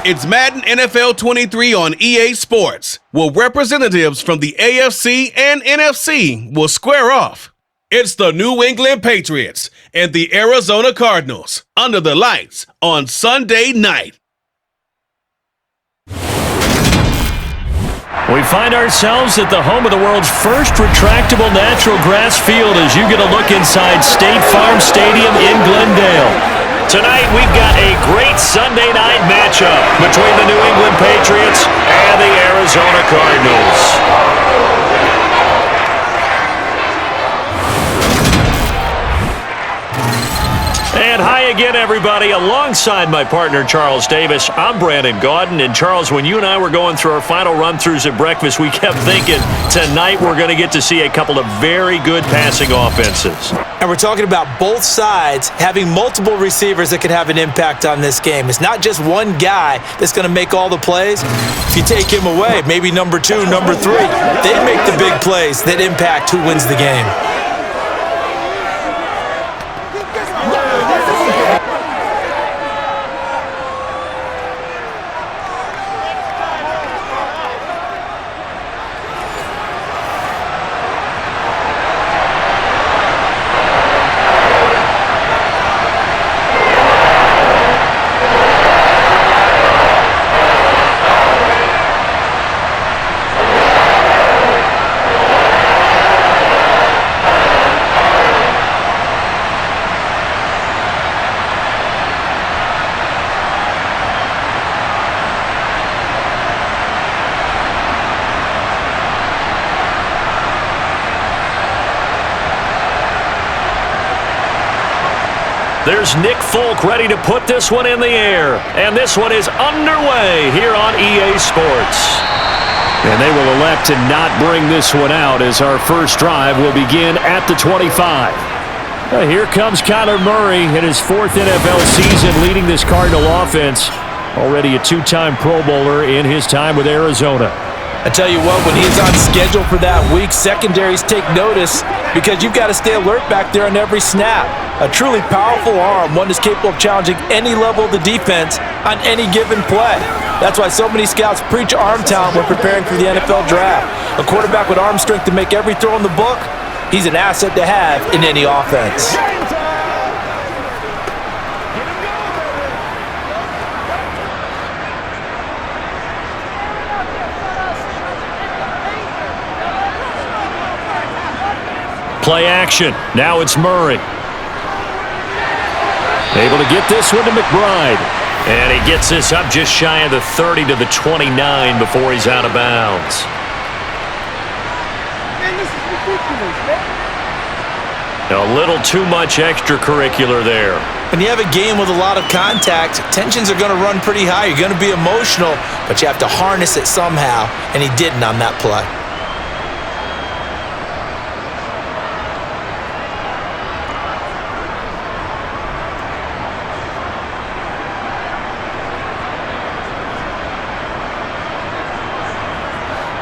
It's Madden NFL 23 on EA Sports, where representatives from the AFC and NFC will square off. It's the New England Patriots and the Arizona Cardinals under the lights on Sunday night. We find ourselves at the home of the world's first retractable natural grass field as you get a look inside State Farm Stadium in Glendale. Tonight, we've got a great Sunday night matchup between the New England Patriots and the Arizona Cardinals. And hi again, everybody. Alongside my partner, Charles Davis, I'm Brandon Gaudin. And Charles, when you and I were going through our final run-throughs at breakfast, we kept thinking, tonight we're going to get to see a couple of very good passing offenses. And we're talking about both sides having multiple receivers that can have an impact on this game. It's not just one guy that's going to make all the plays. If you take him away, maybe number 2, number 3, they make the big plays that impact who wins the game. There's Nick Folk ready to put this one in the air. And this one is underway here on EA Sports. And they will elect to not bring this one out as our first drive will begin at the 25. Here comes Kyler Murray in his 4th NFL season leading this Cardinal offense. Already a 2-time Pro Bowler in his time with Arizona. I tell you what, when he's on schedule for that week, secondaries take notice because you've got to stay alert back there on every snap. A truly powerful arm, one that's capable of challenging any level of the defense on any given play. That's why so many scouts preach arm talent when preparing for the NFL draft. A quarterback with arm strength to make every throw in the book, he's an asset to have in any offense. Play action. Now it's Murray. Able to get this one to McBride. And he gets this up just shy of the 30 to the 29 before he's out of bounds. Man, this is ridiculous, man. A little too much extracurricular there. When you have a game with a lot of contact, tensions are going to run pretty high. You're going to be emotional, but you have to harness it somehow, and he didn't on that play.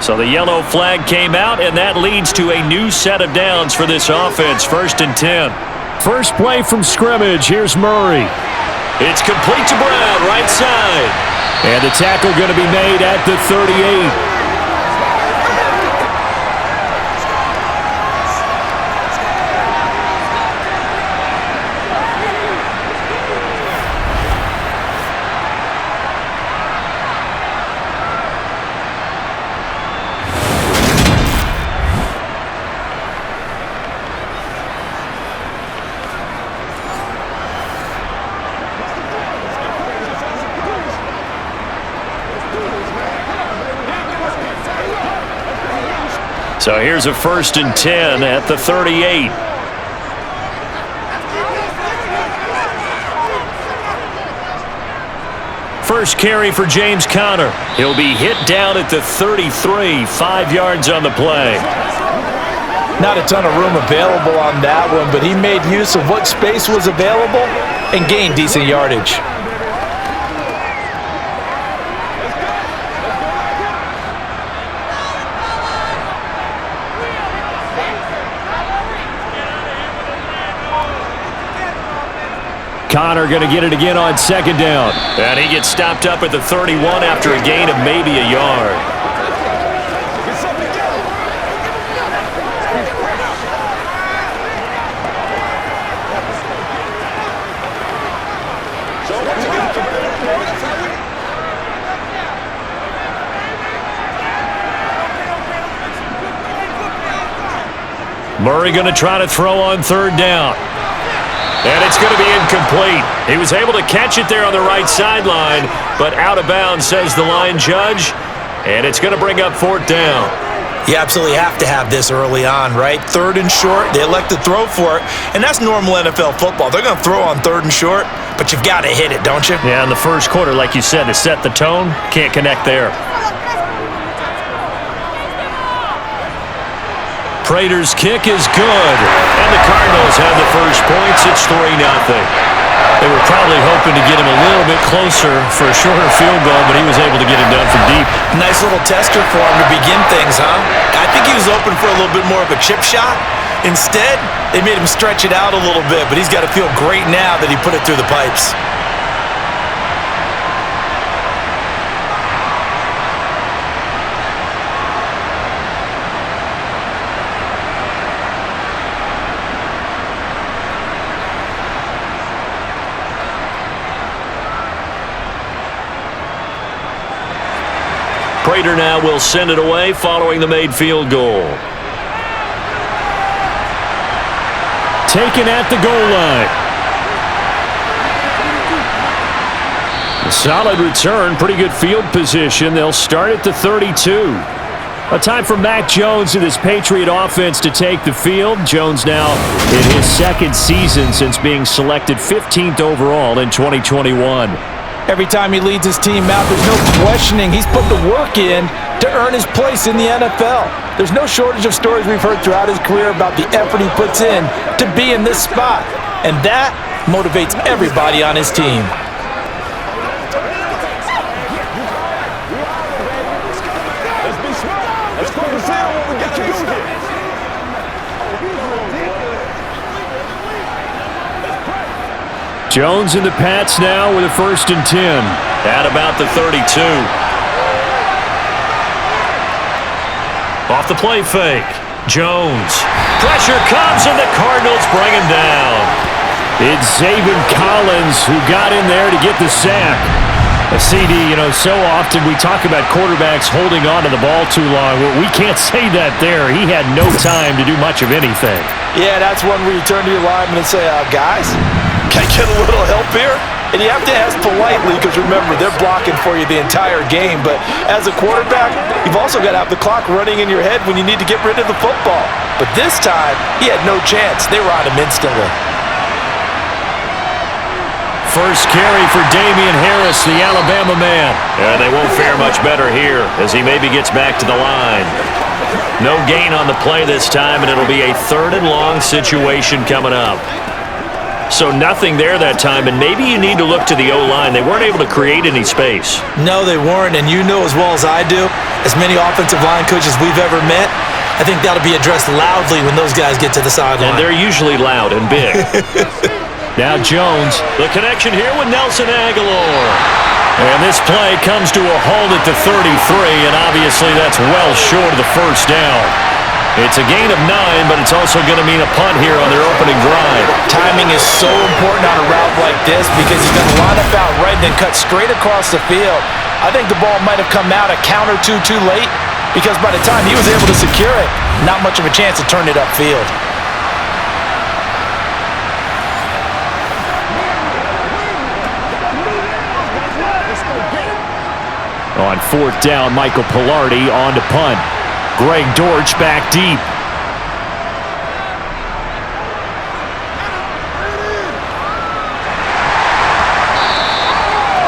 So the yellow flag came out, and that leads to a new set of downs for this offense. 1st and 10. First play from scrimmage. Here's Murray. It's complete to Brown, right side. And the tackle going to be made at the 38. So here's a 1st and 10 at the 38. First carry for James Conner. He'll be hit down at the 33, 5 yards on the play. Not a ton of room available on that one, but he made use of what space was available and gained decent yardage. Connor going to get it again on second down. And he gets stopped up at the 31 after a gain of maybe a yard. Murray going to try to throw on third down. And it's going to be incomplete. He was able to catch it there on the right sideline, but out of bounds, says the line judge. And it's going to bring up fourth down. You absolutely have to have this early on, right? Third and short, they elect to throw for it, and that's normal NFL football. They're going to throw on third and short, but you've got to hit it, don't you? Yeah, in the first quarter, like you said, to set the tone, can't connect there. Prater's kick is good, and the Cardinals have the first points. It's 3-0. They were probably hoping to get him a little bit closer for a shorter field goal, but he was able to get it done from deep. Nice little tester for him to begin things, huh? I think he was open for a little bit more of a chip shot. Instead, they made him stretch it out a little bit, but he's got to feel great now that he put it through the pipes. Prater now will send it away following the made field goal. Taken at the goal line. A solid return, pretty good field position. They'll start at the 32. A time for Mac Jones and his Patriot offense to take the field. Jones now in his second season since being selected 15th overall in 2021. Every time he leads his team out, there's no questioning. He's put the work in to earn his place in the NFL. There's no shortage of stories we've heard throughout his career about the effort he puts in to be in this spot. And that motivates everybody on his team. Jones and the Pats now with a 1st and 10. At about the 32. Off the play fake. Jones. Pressure comes and the Cardinals bring him down. It's Zaven Collins who got in there to get the sack. A CD, so often we talk about quarterbacks holding on to the ball too long. Well, we can't say that there. He had no time to do much of anything. Yeah, that's one where you turn to your lineman and say, guys, can I get a little help here? And you have to ask politely because, remember, they're blocking for you the entire game. But as a quarterback, you've also got to have the clock running in your head when you need to get rid of the football. But this time, he had no chance. They were on him instantly. First carry for Damian Harris, the Alabama man. And they won't fare much better here as he maybe gets back to the line. No gain on the play this time, and it'll be a 3rd and long situation coming up. So nothing there that time, and maybe you need to look to the O-line. They weren't able to create any space. No, they weren't, and you know as well as I do, as many offensive line coaches we've ever met, I think that'll be addressed loudly when those guys get to the sideline. And they're usually loud and big. Now Jones, the connection here with Nelson Aguilar. And this play comes to a halt at the 33, and obviously that's well short of the first down. It's a gain of 9, but it's also going to mean a punt here on their opening drive. Timing is so important on a route like this because he's going to line up out right and then cut straight across the field. I think the ball might have come out a count or two too late because by the time he was able to secure it, not much of a chance to turn it upfield. On 4th down, Michael Pilardi on to punt. Greg Dortch back deep.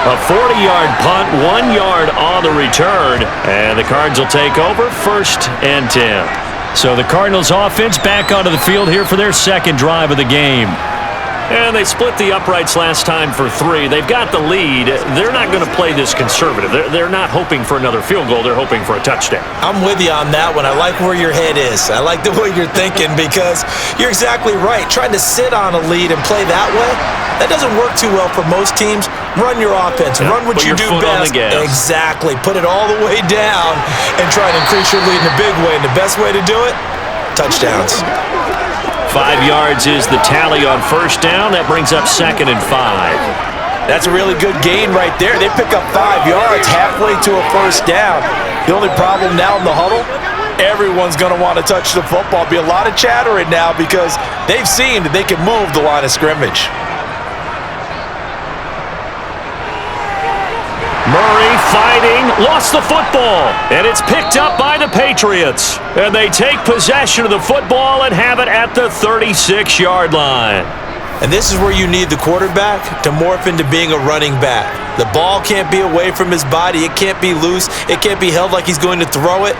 A 40-yard punt, 1 yard on the return, and the Cards will take over 1st and 10. So the Cardinals offense back onto the field here for their second drive of the game. And they split the uprights last time for 3. They've got the lead. They're not going to play this conservative. They're not hoping for another field goal. They're hoping for a touchdown. I'm with you on that one. I like where your head is. I like the way you're thinking because you're exactly right. Trying to sit on a lead and play that way, that doesn't work too well for most teams. Run your offense. Run what you do best. Exactly. Put it all the way down and try and increase your lead in a big way. And the best way to do it, touchdowns. 5 yards is the tally on first down. That brings up 2nd and 5. That's a really good gain right there. They pick up 5 yards halfway to a first down. The only problem now in the huddle, everyone's going to want to touch the football. Be a lot of chattering now because they've seen that they can move the line of scrimmage. Murray fighting, lost the football, and it's picked up by the Patriots. And they take possession of the football and have it at the 36-yard line. And this is where you need the quarterback to morph into being a running back. The ball can't be away from his body. It can't be loose. It can't be held like he's going to throw it.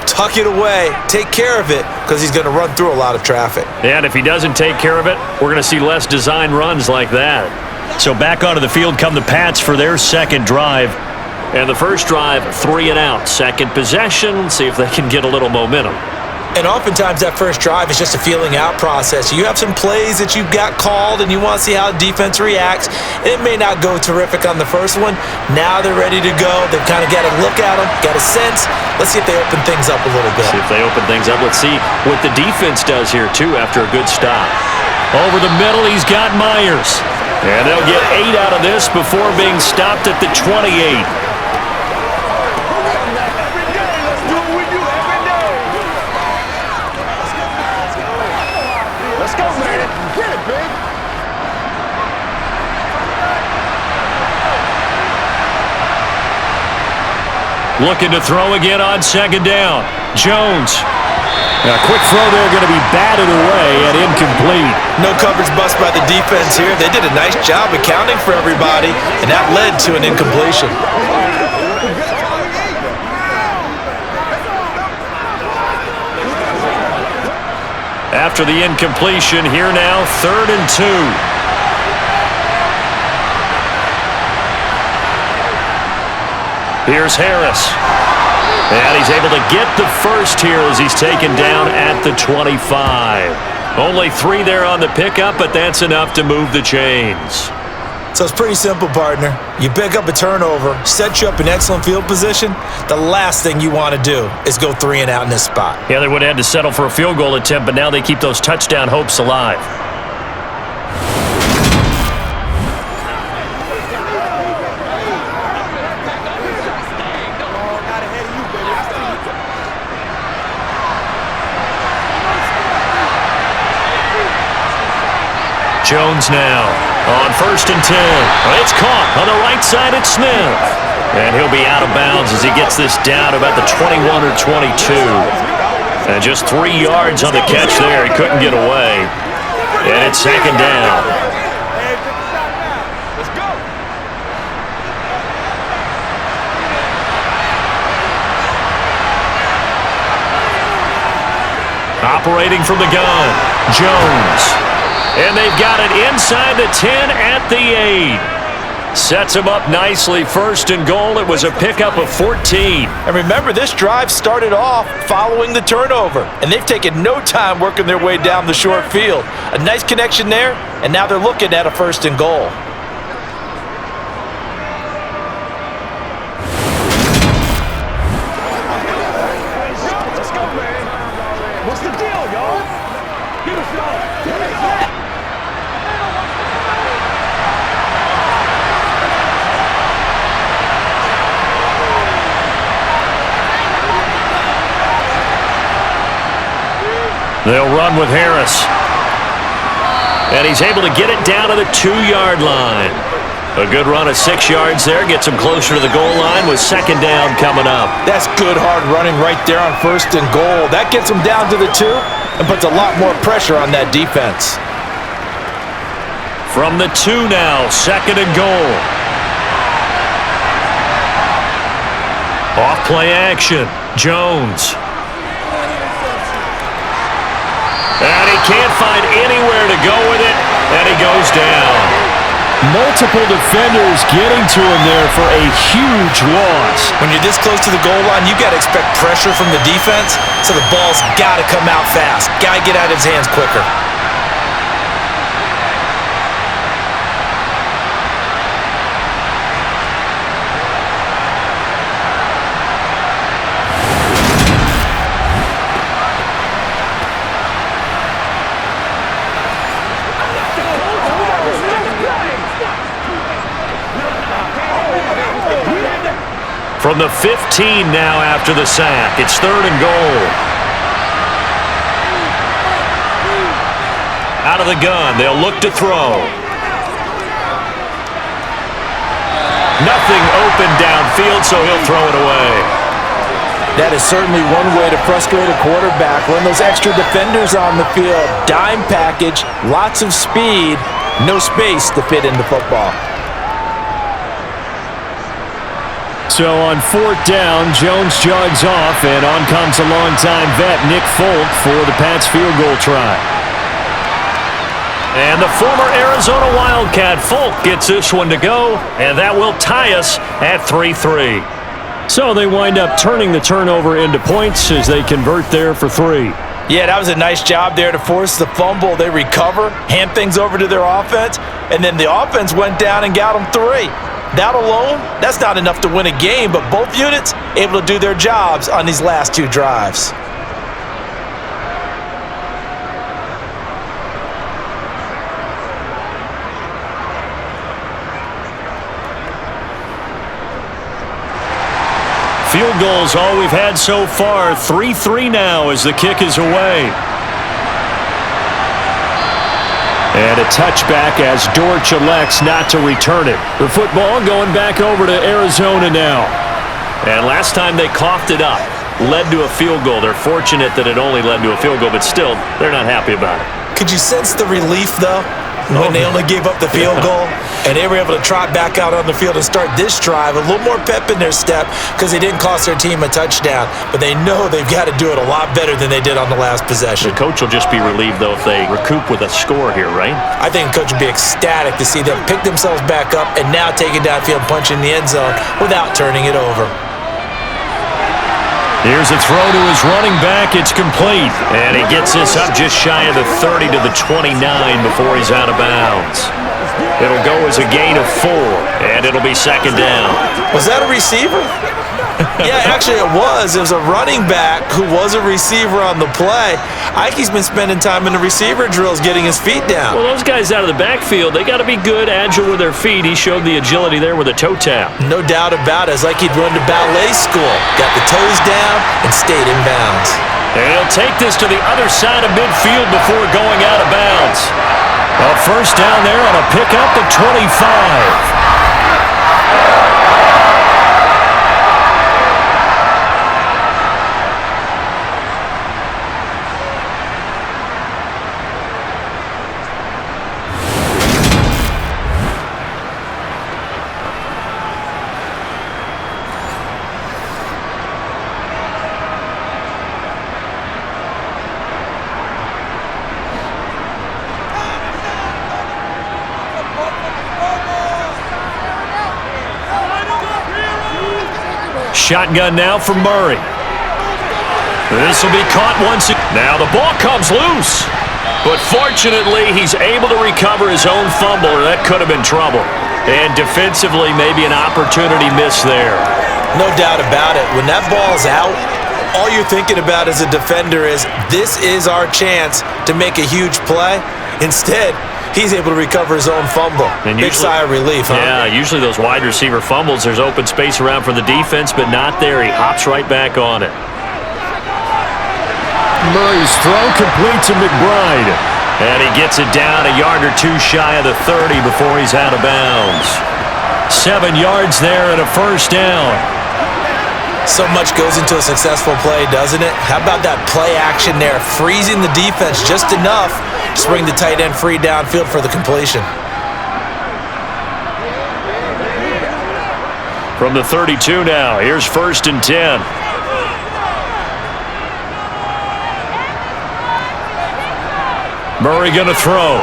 Tuck it away. Take care of it because he's going to run through a lot of traffic. And if he doesn't take care of it, we're going to see less design runs like that. So back onto the field come the Pats for their second drive. And the first drive, 3 and out. Second possession, see if they can get a little momentum. And oftentimes that first drive is just a feeling out process. You have some plays that you've got called and you want to see how the defense reacts. It may not go terrific on the first one. Now they're ready to go. They've kind of got to look at them, got a sense. Let's see if they open things up a little bit. See if they open things up. Let's see what the defense does here, too, after a good stop. Over the middle, he's got Myers. And they'll get 8 out of this before being stopped at the 28. Let's go, man. Get it, big. Looking to throw again on second down. Jones. A quick throw there going to be batted away and incomplete. No coverage bust by the defense here. They did a nice job accounting for everybody, and that led to an incompletion. After the incompletion, here now, 3rd and 2. Here's Harris. And he's able to get the first here as he's taken down at the 25. Only 3 there on the pickup, but that's enough to move the chains. So it's pretty simple, partner. You pick up a turnover, set you up in excellent field position. The last thing you want to do is go 3 and out in this spot. Yeah, they would have had to settle for a field goal attempt, but now they keep those touchdown hopes alive. Jones now on 1st and 10. It's caught on the right side at Smith. And he'll be out of bounds as he gets this down about the 21 or 22. And just 3 yards on the catch there. He couldn't get away. And it's 2nd down. Operating from the gun, Jones. And they've got it inside the 10 at the 8. Sets him up nicely. 1st and goal. It was a pickup of 14. And remember, this drive started off following the turnover. And they've taken no time working their way down the short field. A nice connection there, and now they're looking at a 1st and goal. Let's go, man. What's the deal, y'all? Give us y'all. Give us that. They'll run with Harris. And he's able to get it down to the 2-yard line. A good run of 6 yards there. Gets him closer to the goal line with 2nd down coming up. That's good hard running right there on 1st and goal. That gets him down to the 2 and puts a lot more pressure on that defense. From the 2 now, 2nd and goal. Off play action. Jones. And he can't find anywhere to go with it. And he goes down. Multiple defenders getting to him there for a huge loss. When you're this close to the goal line, you got to expect pressure from the defense, so the ball's got to come out fast. Got to get out of his hands quicker. From the 15 now after the sack. It's 3rd and goal. Out of the gun. They'll look to throw. Nothing open downfield, so he'll throw it away. That is certainly one way to frustrate a quarterback. Run those extra defenders on the field. Dime package, lots of speed, no space to fit into football. So on 4th down, Jones jogs off, and on comes a longtime vet, Nick Folk, for the Pats field goal try. And the former Arizona Wildcat Folk gets this one to go, and that will tie us at 3-3. So they wind up turning the turnover into points as they convert there for 3. Yeah, that was a nice job there to force the fumble. They recover, hand things over to their offense, and then the offense went down and got them 3. That alone, that's not enough to win a game, but both units able to do their jobs on these last 2 drives. Field goals all we've had so far. 3-3 now as the kick is away. And a touchback as Dortch elects not to return it. The football going back over to Arizona now. And last time they coughed it up, led to a field goal. They're fortunate that it only led to a field goal, but still, they're not happy about it. Could you sense the relief, though, when they only gave up the field goal? And they were able to trot back out on the field and start this drive. A little more pep in their step because they didn't cost their team a touchdown. But they know they've got to do it a lot better than they did on the last possession. The coach will just be relieved, though, if they recoup with a score here, right? I think the coach would be ecstatic to see them pick themselves back up and now take it downfield, punch in the end zone without turning it over. Here's a throw to his running back. It's complete. And he gets this up just shy of the 30 to the 29 before he's out of bounds. It'll go as a gain of 4, and it'll be 2nd down. Was that a receiver? Yeah, actually it was. It was a running back who was a receiver on the play. Ike's been spending time in the receiver drills getting his feet down. Well, those guys out of the backfield, they got to be good, agile with their feet. He showed the agility there with a toe tap. No doubt about it. It's like he'd run to ballet school. Got the toes down and stayed in bounds. And he'll take this to the other side of midfield before going out of bounds. A 1st down there on a pickup of 25. Shotgun now for Murray. This will be caught once again. Now the ball comes loose. But fortunately, he's able to recover his own fumble, or that could have been trouble. And defensively, maybe an opportunity missed there. No doubt about it. When that ball's out, all you're thinking about as a defender is, this is our chance to make a huge play. Instead, he's able to recover his own fumble. And big sigh of relief, huh? Yeah, usually those wide receiver fumbles, there's open space around for the defense, but not there. He hops right back on it. Murray's throw complete to McBride. And he gets it down a yard or 2 shy of the 30 before he's out of bounds. 7 yards there and a 1st down. So much goes into a successful play, doesn't it? How about that play action there, freezing the defense just enough to bring the tight end free downfield for the completion. From the 32 now, here's 1st and 10. Murray going to throw.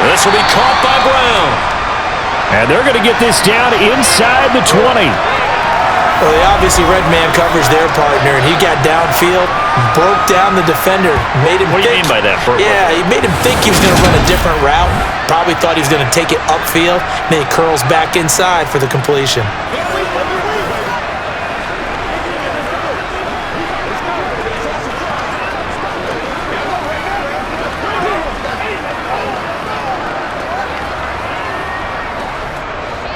This will be caught by Brown. And they're going to get this down inside the 20. Well, they obviously read man coverage their partner, and he got downfield, broke down the defender, made him What do you mean by that? Yeah, he made him think he was going to run a different route. Probably thought he was going to take it upfield. Then he curls back inside for the completion.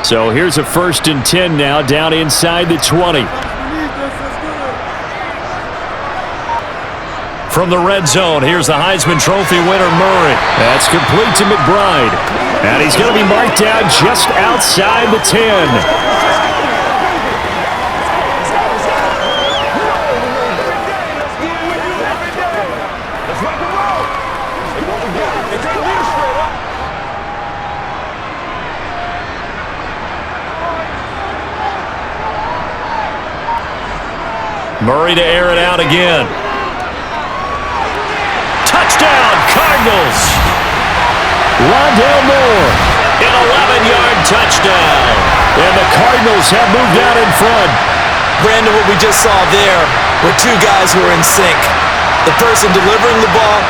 So here's a 1st and 10 now, down inside the 20. From the red zone, here's the Heisman Trophy winner, Murray. That's complete to McBride. And he's going to be marked down just outside the 10. Murray to air it out again. Touchdown, Cardinals! Rondale Moore, an 11-yard touchdown. And the Cardinals have moved out in front. Brandon, what we just saw there were two guys who were in sync. The person delivering the ball,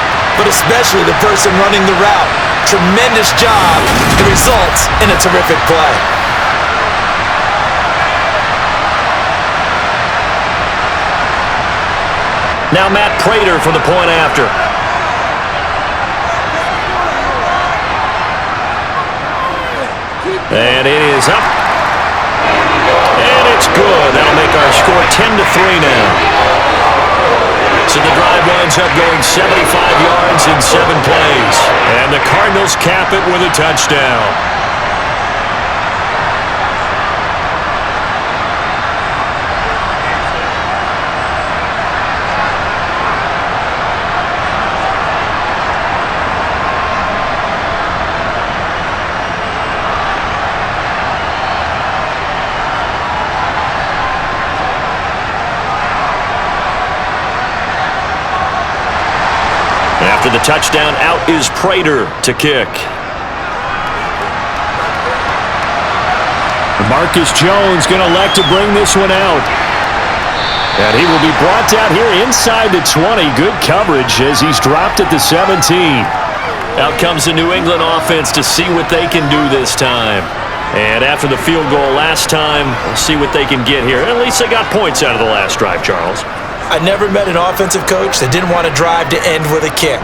but especially the person running the route. Tremendous job. It results in a terrific play. Now Matt Prater for the point after. And it is up. And it's good. That'll make our score 10-3 now. So the drive winds up going 75 yards in 7 plays. And the Cardinals cap it with a touchdown. After the touchdown, out is Prater to kick. Marcus Jones going to elect to bring this one out. And he will be brought down here inside the 20. Good coverage as he's dropped at the 17. Out comes the New England offense to see what they can do this time. And after the field goal last time, we'll see what they can get here. At least they got points out of the last drive, Charles. I never met an offensive coach that didn't want to drive to end with a kick.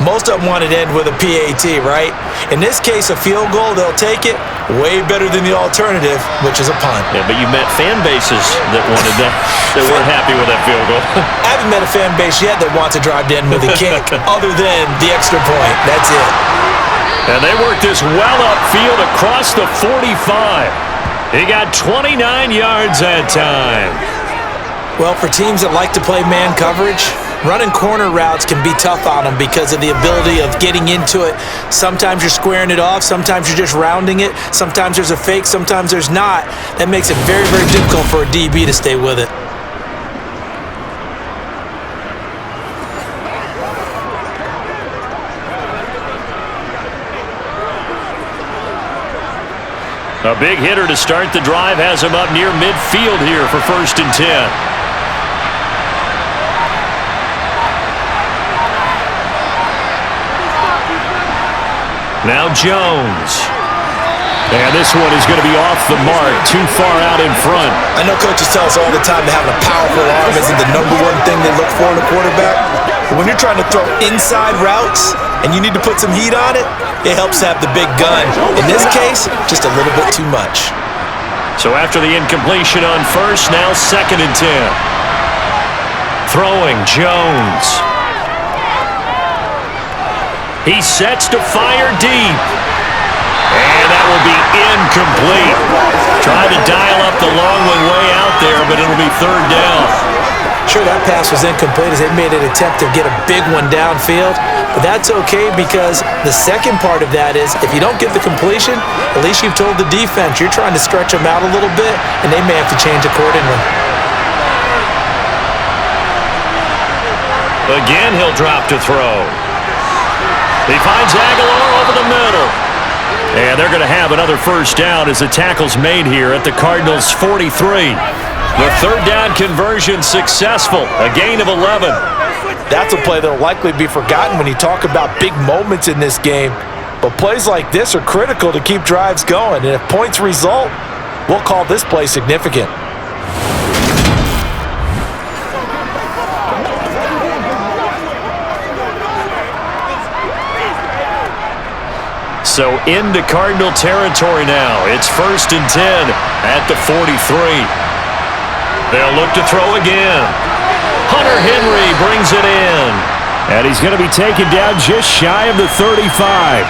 Most of them wanted to end with a PAT, right? In this case, a field goal, they'll take it. Way better than the alternative, which is a punt. Yeah, but you met fan bases that wanted that, that weren't happy with that field goal. I haven't met a fan base yet that wants to drive to end with a kick, other than the extra point. That's it. And they worked this well upfield across the 45. He got 29 yards that time. Well, for teams that like to play man coverage, running corner routes can be tough on them because of the ability of getting into it. Sometimes you're squaring it off. Sometimes you're just rounding it. Sometimes there's a fake. Sometimes there's not. That makes it very, very difficult for a DB to stay with it. A big hitter to start the drive has him up near midfield here for 1st and 10. Now Jones. And this one is going to be off the mark, too far out in front. I know coaches tell us all the time that having a powerful arm isn't the #1 thing they look for in a quarterback. But when you're trying to throw inside routes and you need to put some heat on it, it helps to have the big gun. In this case, just a little bit too much. So after the incompletion on 1st, now 2nd and 10. Throwing Jones. He sets to fire deep. And that will be incomplete. Tried to dial up the long one way out there, but it'll be 3rd down. Sure, that pass was incomplete as they made an attempt to get a big one downfield. But that's okay because the second part of that is if you don't get the completion, at least you've told the defense you're trying to stretch them out a little bit, and they may have to change accordingly. Again, he'll drop to throw. He finds Aguilar over the middle. And they're going to have another first down as the tackle's made here at the Cardinals' 43. The third down conversion successful, a gain of 11. That's a play that will likely be forgotten when you talk about big moments in this game. But plays like this are critical to keep drives going. And if points result, we'll call this play significant. So into Cardinal territory now. It's 1st and 10 at the 43. They'll look to throw again. Hunter Henry brings it in. And he's going to be taken down just shy of the 35.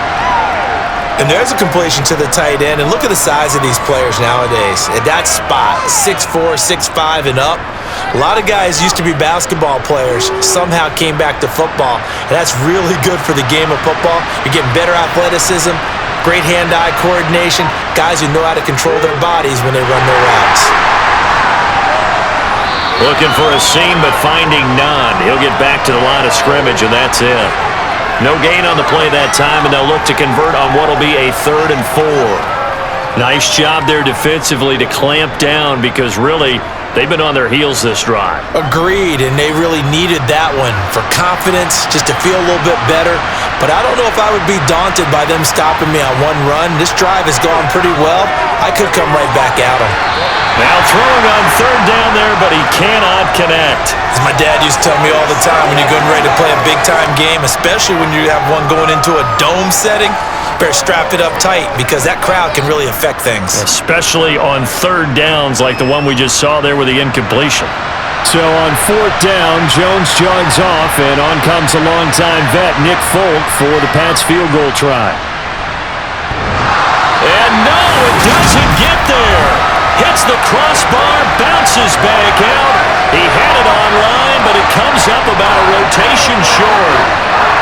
And there's a completion to the tight end. And look at the size of these players nowadays. At that spot, 6'4", 6'5", and up. A lot of guys used to be basketball players, somehow came back to football. And that's really good for the game of football. You're getting better athleticism, great hand-eye coordination, guys who know how to control their bodies when they run their routes. Looking for a seam, but finding none. He'll get back to the line of scrimmage, and that's it. No gain on the play that time, and they'll look to convert on what will be a 3rd and 4. Nice job there defensively to clamp down because really they've been on their heels this drive. Agreed, and they really needed that one for confidence, just to feel a little bit better. But I don't know if I would be daunted by them stopping me on one run. This drive has gone pretty well. I could come right back at them. Now throwing on 3rd down there, but he cannot connect. As my dad used to tell me all the time, when you're getting ready to play a big-time game, especially when you have one going into a dome setting, better strap it up tight because that crowd can really affect things. Especially on 3rd downs like the one we just saw there with the incompletion. So on 4th down, Jones jogs off, and on comes a longtime vet, Nick Folk, for the Pats field goal try. And no, it doesn't get there. Hits the crossbar, bounces back out. He had it online, but it comes up about a rotation short.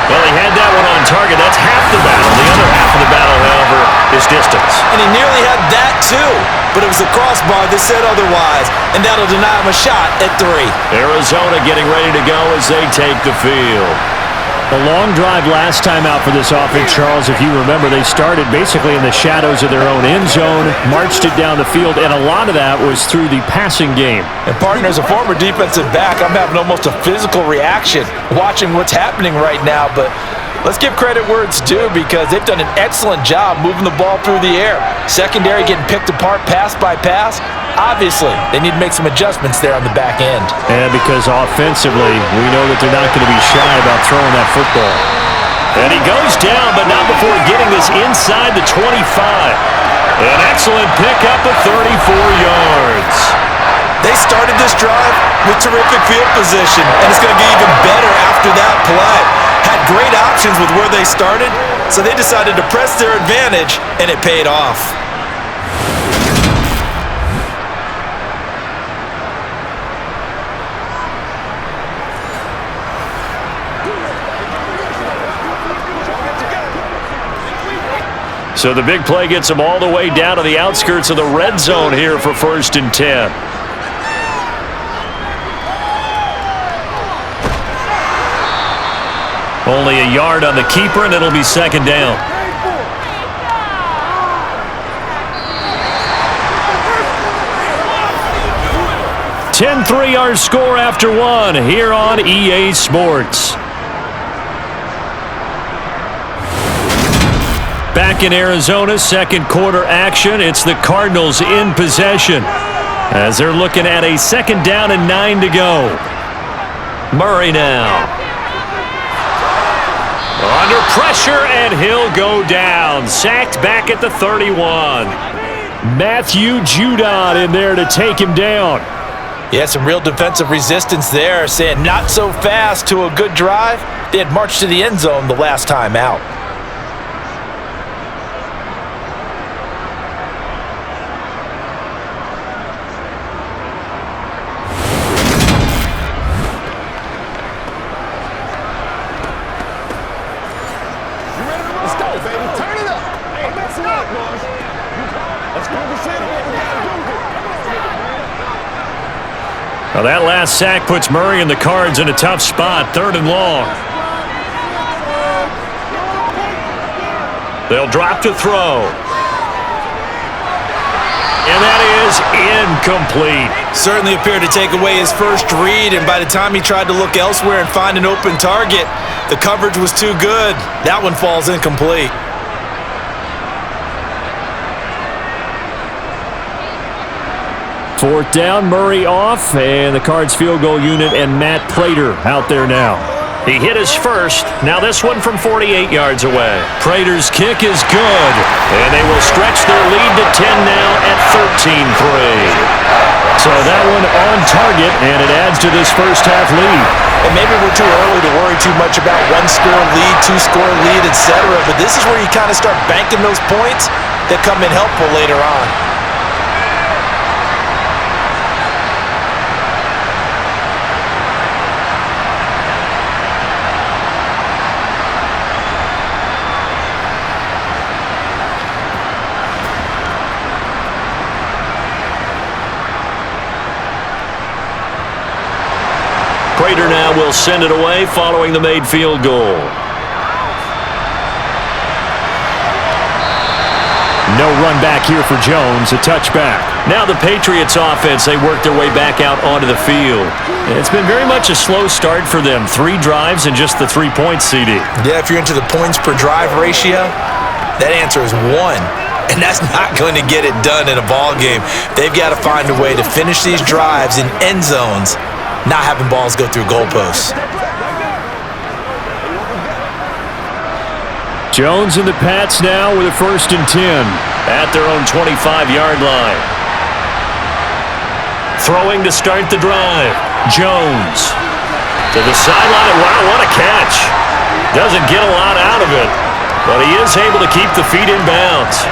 Well, he had that one on target. That's half the battle. The other half of the battle, however, is distance. And he nearly had that, too. But it was the crossbar that said otherwise, and that'll deny him a shot at 3. Arizona getting ready to go as they take the field. A long drive last time out for this offense, Charles. If you remember, they started basically in the shadows of their own end zone, marched it down the field, and a lot of that was through the passing game. And partner, as a former defensive back, I'm having almost a physical reaction watching what's happening right now. But let's give credit where it's due because they've done an excellent job moving the ball through the air. Secondary getting picked apart pass by pass. Obviously, they need to make some adjustments there on the back end. And because offensively, we know that they're not going to be shy about throwing that football. And he goes down, but not before getting this inside the 25. An excellent pickup of 34 yards. They started this drive with terrific field position, and it's going to get even better after that play. Had great options with where they started, so they decided to press their advantage, and it paid off. So the big play gets them all the way down to the outskirts of the red zone here for 1st and 10. Only a yard on the keeper, and it'll be 2nd down. Ten 3-yard score after 1 here on EA Sports. Back in Arizona, 2nd quarter action. It's the Cardinals in possession as they're looking at a 2nd down and 9 to go. Murray now. Under pressure, and he'll go down. Sacked back at the 31. Matthew Judon in there to take him down. Yeah, some real defensive resistance there, saying not so fast to a good drive. They had marched to the end zone the last time out. Well, that last sack puts Murray and the Cards in a tough spot, 3rd and long. They'll drop to throw. And that is incomplete. Certainly appeared to take away his first read, and by the time he tried to look elsewhere and find an open target, the coverage was too good. That one falls incomplete. Fourth down, Murray off, and the Cards field goal unit and Matt Prater out there now. He hit his first. Now this one from 48 yards away. Prater's kick is good, and they will stretch their lead to 10 now at 13-3. So that one on target, and it adds to this first half lead. And maybe we're too early to worry too much about one-score lead, two-score lead, etc., but this is where you kind of start banking those points that come in helpful later on. Prater now will send it away following the made field goal. No run back here for Jones, a touchback. Now the Patriots offense, they work their way back out onto the field. It's been very much a slow start for them. 3 drives and just the 3 points, CD. Yeah, if you're into the points per drive ratio, that answer is 1. And that's not going to get it done in a ball game. They've got to find a way to finish these drives in end zones, not having balls go through goalposts. Jones and the Pats now with a 1st and 10 at their own 25-yard line. Throwing to start the drive. Jones to the sideline. Wow, what a catch. Doesn't get a lot out of it, but he is able to keep the feet in bounds.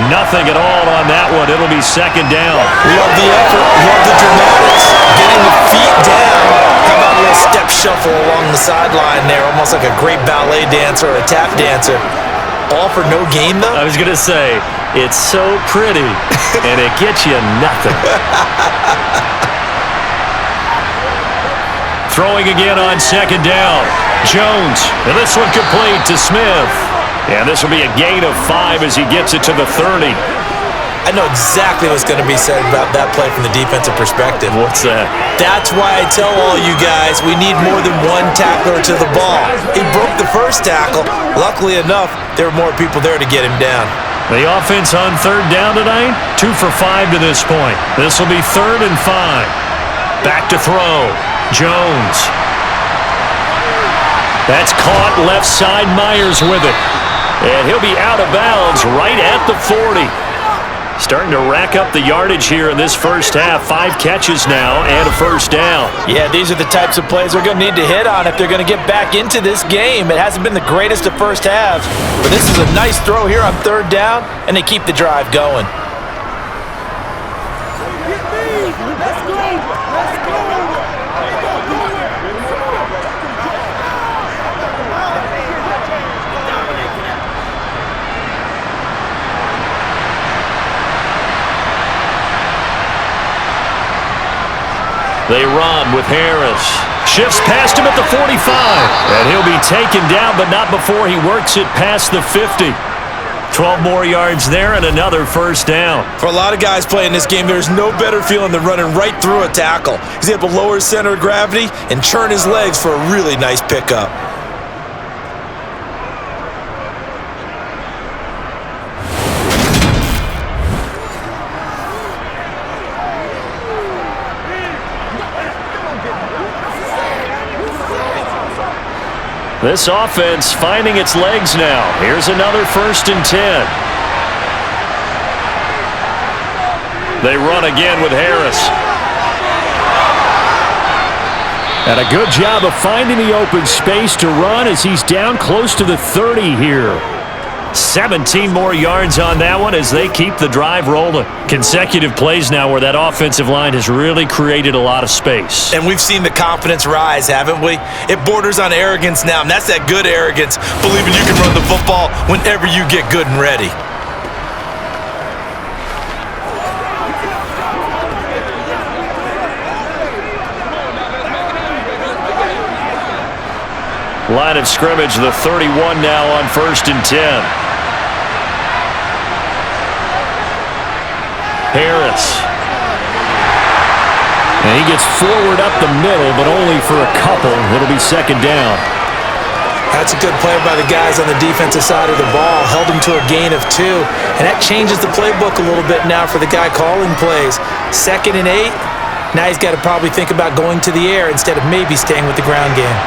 Nothing at all on that one. It'll be 2nd down. Love the effort. Love the dramatics. Getting the feet down. How about a little step shuffle along the sideline there, almost like a great ballet dancer or a tap dancer. All for no gain, though? I was going to say, it's so pretty, and it gets you nothing. Throwing again on 2nd down. Jones, and this one complete to Smith. And this will be a gain of 5 as he gets it to the 30. I know exactly what's going to be said about that play from the defensive perspective. What's that? That's why I tell all you guys we need more than one tackler to the ball. He broke the first tackle. Luckily enough, there were more people there to get him down. The offense on 3rd down tonight, 2 for 5 to this point. This will be 3rd and 5. Back to throw. Jones. That's caught left side. Myers with it. And he'll be out of bounds right at the 40. Starting to rack up the yardage here in this first half. 5 catches now and a 1st down. Yeah, these are the types of plays they're going to need to hit on if they're going to get back into this game. It hasn't been the greatest of first halves, but this is a nice throw here on 3rd down, and they keep the drive going. They run with Harris. Shifts past him at the 45. And he'll be taken down, but not before he works it past the 50. 12 more yards there and another 1st down. For a lot of guys playing this game, there's no better feeling than running right through a tackle. He's able to lower his center of gravity and churn his legs for a really nice pickup. This offense finding its legs now. Here's another 1st and 10. They run again with Harris. And a good job of finding the open space to run as he's down close to the 30 here. 17 more yards on that one as they keep the drive rolling. Consecutive plays now where that offensive line has really created a lot of space. And we've seen the confidence rise, haven't we? It borders on arrogance now, and that's that good arrogance, believing you can run the football whenever you get good and ready. Line of scrimmage, the 31 now on 1st and 10. this. And he gets forward up the middle, but only for a couple. It'll be second down. That's a good play by the guys on the defensive side of the ball. Held him to a gain of 2. And that changes the playbook a little bit now for the guy calling plays. 2nd and 8. Now he's got to probably think about going to the air instead of maybe staying with the ground game.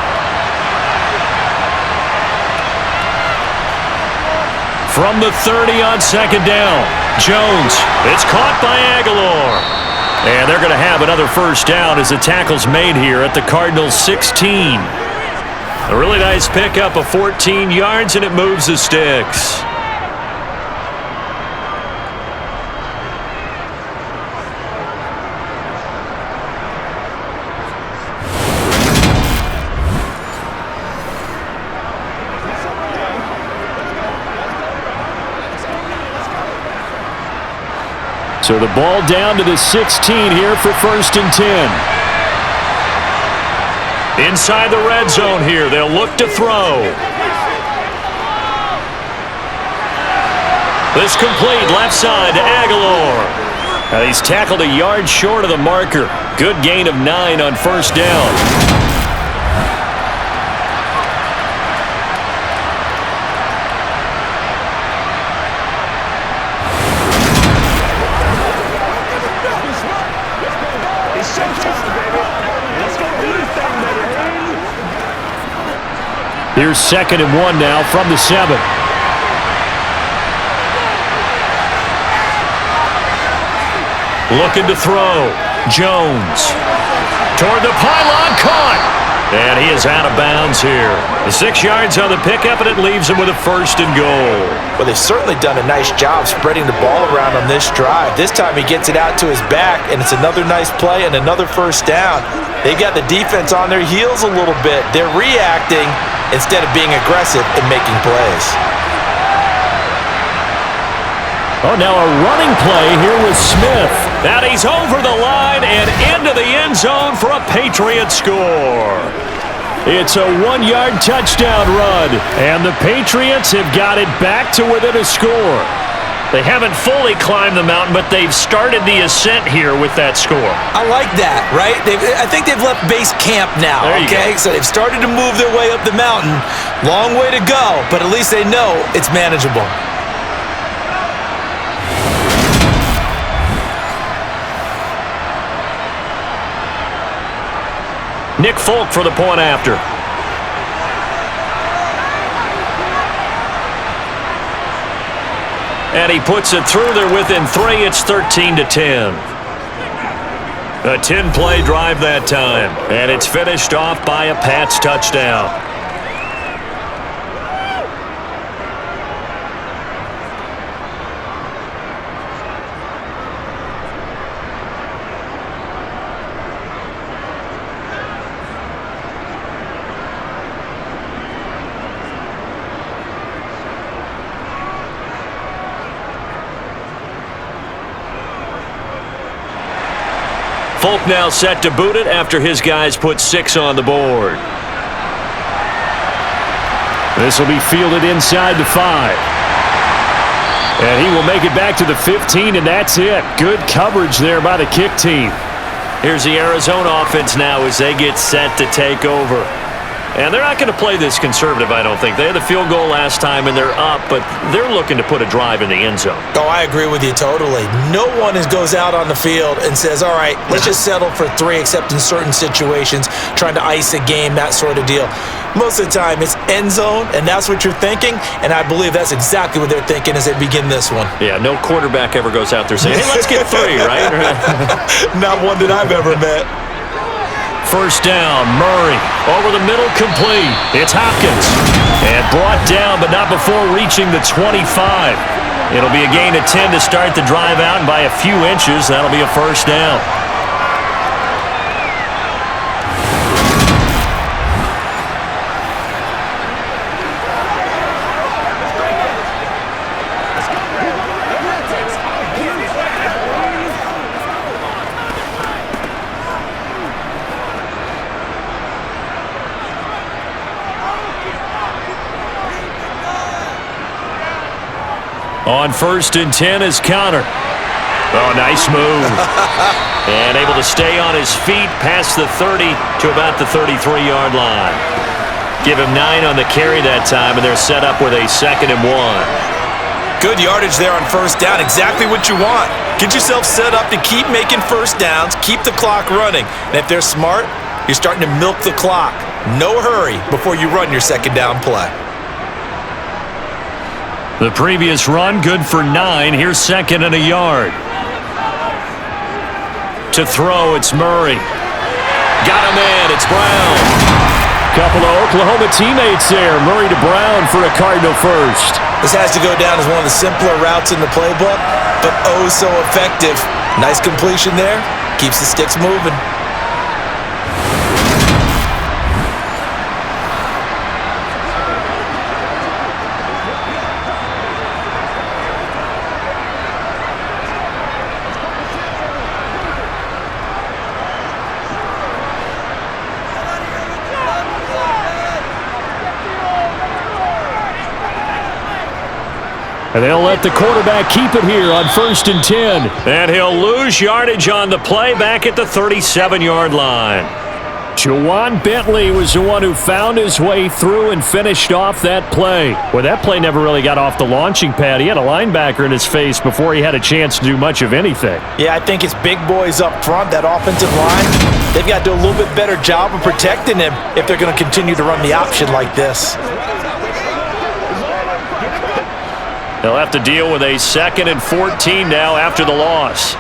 From the 30 on second down, Jones. It's caught by Aguilar. And they're going to have another first down as the tackle's made here at the Cardinals' 16. A really nice pickup of 14 yards, and it moves the sticks. So the ball down to the 16 here for 1st and 10. Inside the red zone here, they'll look to throw. This complete left side to Aguilar. He's tackled a yard short of the marker. Good gain of 9 on first down. Here's 2nd and 1 now from the 7. Looking to throw. Jones. Toward the pylon, caught. And he is out of bounds here. The 6 yards on the pickup, and it leaves him with a 1st and goal. Well, they've certainly done a nice job spreading the ball around on this drive. This time he gets it out to his back, and it's another nice play and another first down. They've got the defense on their heels a little bit. They're reacting instead of being aggressive and making plays. Oh, now a running play here with Smith. Now he's over the line and into the end zone for a Patriots score. It's a 1-yard touchdown run, and the Patriots have got it back to within a score. They haven't fully climbed the mountain, but they've started the ascent here with that score. I like that, right? I think they've left base camp now, okay? So they've started to move their way up the mountain. Long way to go, but at least they know it's manageable. Nick Folk for the point after. And he puts it through there within 3. It's 13-10. A 10-play drive that time. And it's finished off by a Pats touchdown. Folk now set to boot it after his guys put 6 on the board. This will be fielded inside the 5. And he will make it back to the 15, and that's it. Good coverage there by the kick team. Here's the Arizona offense now as they get set to take over. And they're not going to play this conservative, I don't think. They had the field goal last time, and they're up, but they're looking to put a drive in the end zone. Oh, I agree with you totally. No one goes out on the field and says, all right, let's just settle for 3, except in certain situations, trying to ice a game, that sort of deal. Most of the time, it's end zone, and that's what you're thinking, and I believe that's exactly what they're thinking as they begin this one. Yeah, no quarterback ever goes out there saying, hey, let's get 3, right? Not one that I've ever met. First down, Murray. Over the middle, complete. It's Hopkins. And brought down, but not before reaching the 25. It'll be a gain of 10 to start the drive out, and by a few inches, that'll be a first down. On 1st and 10 is Connor. Oh, nice move. And able to stay on his feet past the 30 to about the 33-yard line. Give him 9 on the carry that time, and they're set up with a 2nd and 1. Good yardage there on first down. Exactly what you want. Get yourself set up to keep making first downs, keep the clock running. And if they're smart, you're starting to milk the clock. No hurry before you run your 2nd down play. The previous run, good for 9. Here's 2nd and a yard. To throw, it's Murray. Got him in, it's Brown. Couple of Oklahoma teammates there. Murray to Brown for a Cardinal first. This has to go down as one of the simpler routes in the playbook, but oh so effective. Nice completion there. Keeps the sticks moving. And they'll let the quarterback keep it here on 1st and 10. And he'll lose yardage on the play back at the 37-yard line. Jawan Bentley was the one who found his way through and finished off that play. Well, that play never really got off the launching pad. He had a linebacker in his face before he had a chance to do much of anything. Yeah, I think it's big boys up front, that offensive line. They've got to do a little bit better job of protecting him if they're going to continue to run the option like this. They'll have to deal with a 2nd and 14 now after the loss.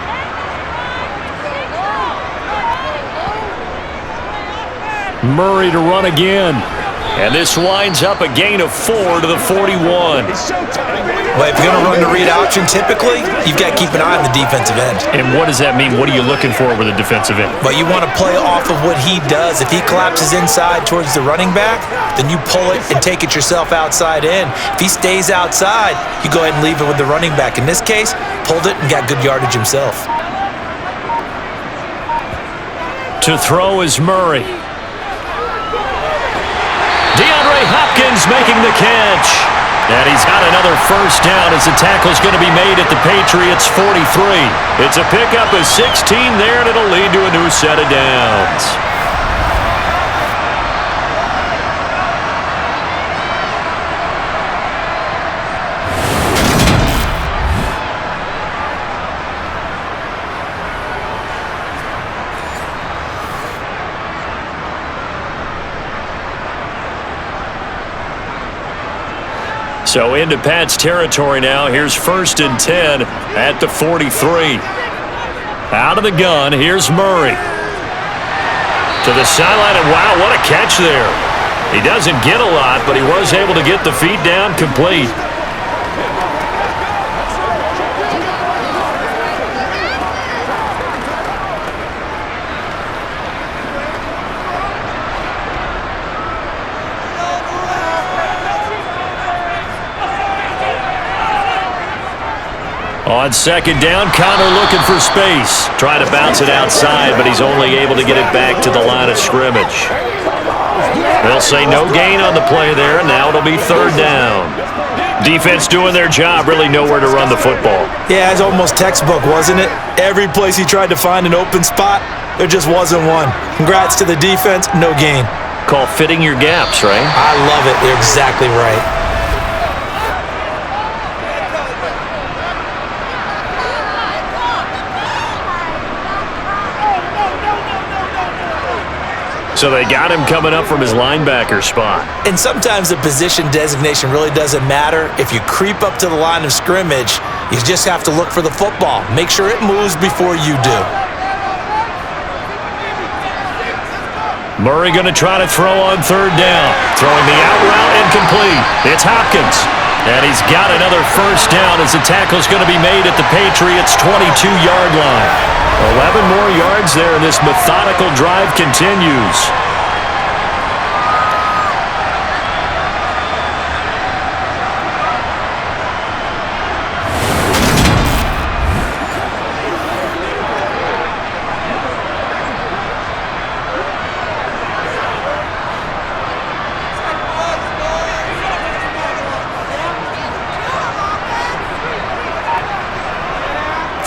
Murray to run again. And this winds up a gain of 4 to the 41. Well, if you're going to run the read option, typically, you've got to keep an eye on the defensive end. And what does that mean? What are you looking for with a defensive end? Well, you want to play off of what he does. If he collapses inside towards the running back, then you pull it and take it yourself outside in. If he stays outside, you go ahead and leave it with the running back. In this case, pulled it and got good yardage himself. To throw is Murray. DeAndre Hopkins making the catch. And he's got another first down as the tackle's going to be made at the Patriots' 43. It's a pickup of 16 there, and it'll lead to a new set of downs. So into Pat's territory now. Here's 1st and 10 at the 43. Out of the gun, here's Murray. To the sideline, and wow, what a catch there. He doesn't get a lot, but he was able to get the feet down complete. On 2nd down, Connor looking for space. Trying to bounce it outside, but he's only able to get it back to the line of scrimmage. They'll say no gain on the play there, and now it'll be 3rd down. Defense doing their job, really nowhere to run the football. Yeah, it's almost textbook, wasn't it? Every place he tried to find an open spot, there just wasn't one. Congrats to the defense, no gain. Call fitting your gaps, right? I love it. You're exactly right. So they got him coming up from his linebacker spot. And sometimes the position designation really doesn't matter. If you creep up to the line of scrimmage, you just have to look for the football. Make sure it moves before you do. Murray going to try to throw on 3rd down. Throwing the out route incomplete. It's Hopkins. And he's got another first down as the tackle's going to be made at the Patriots' 22-yard line. 11 more yards there, and this methodical drive continues.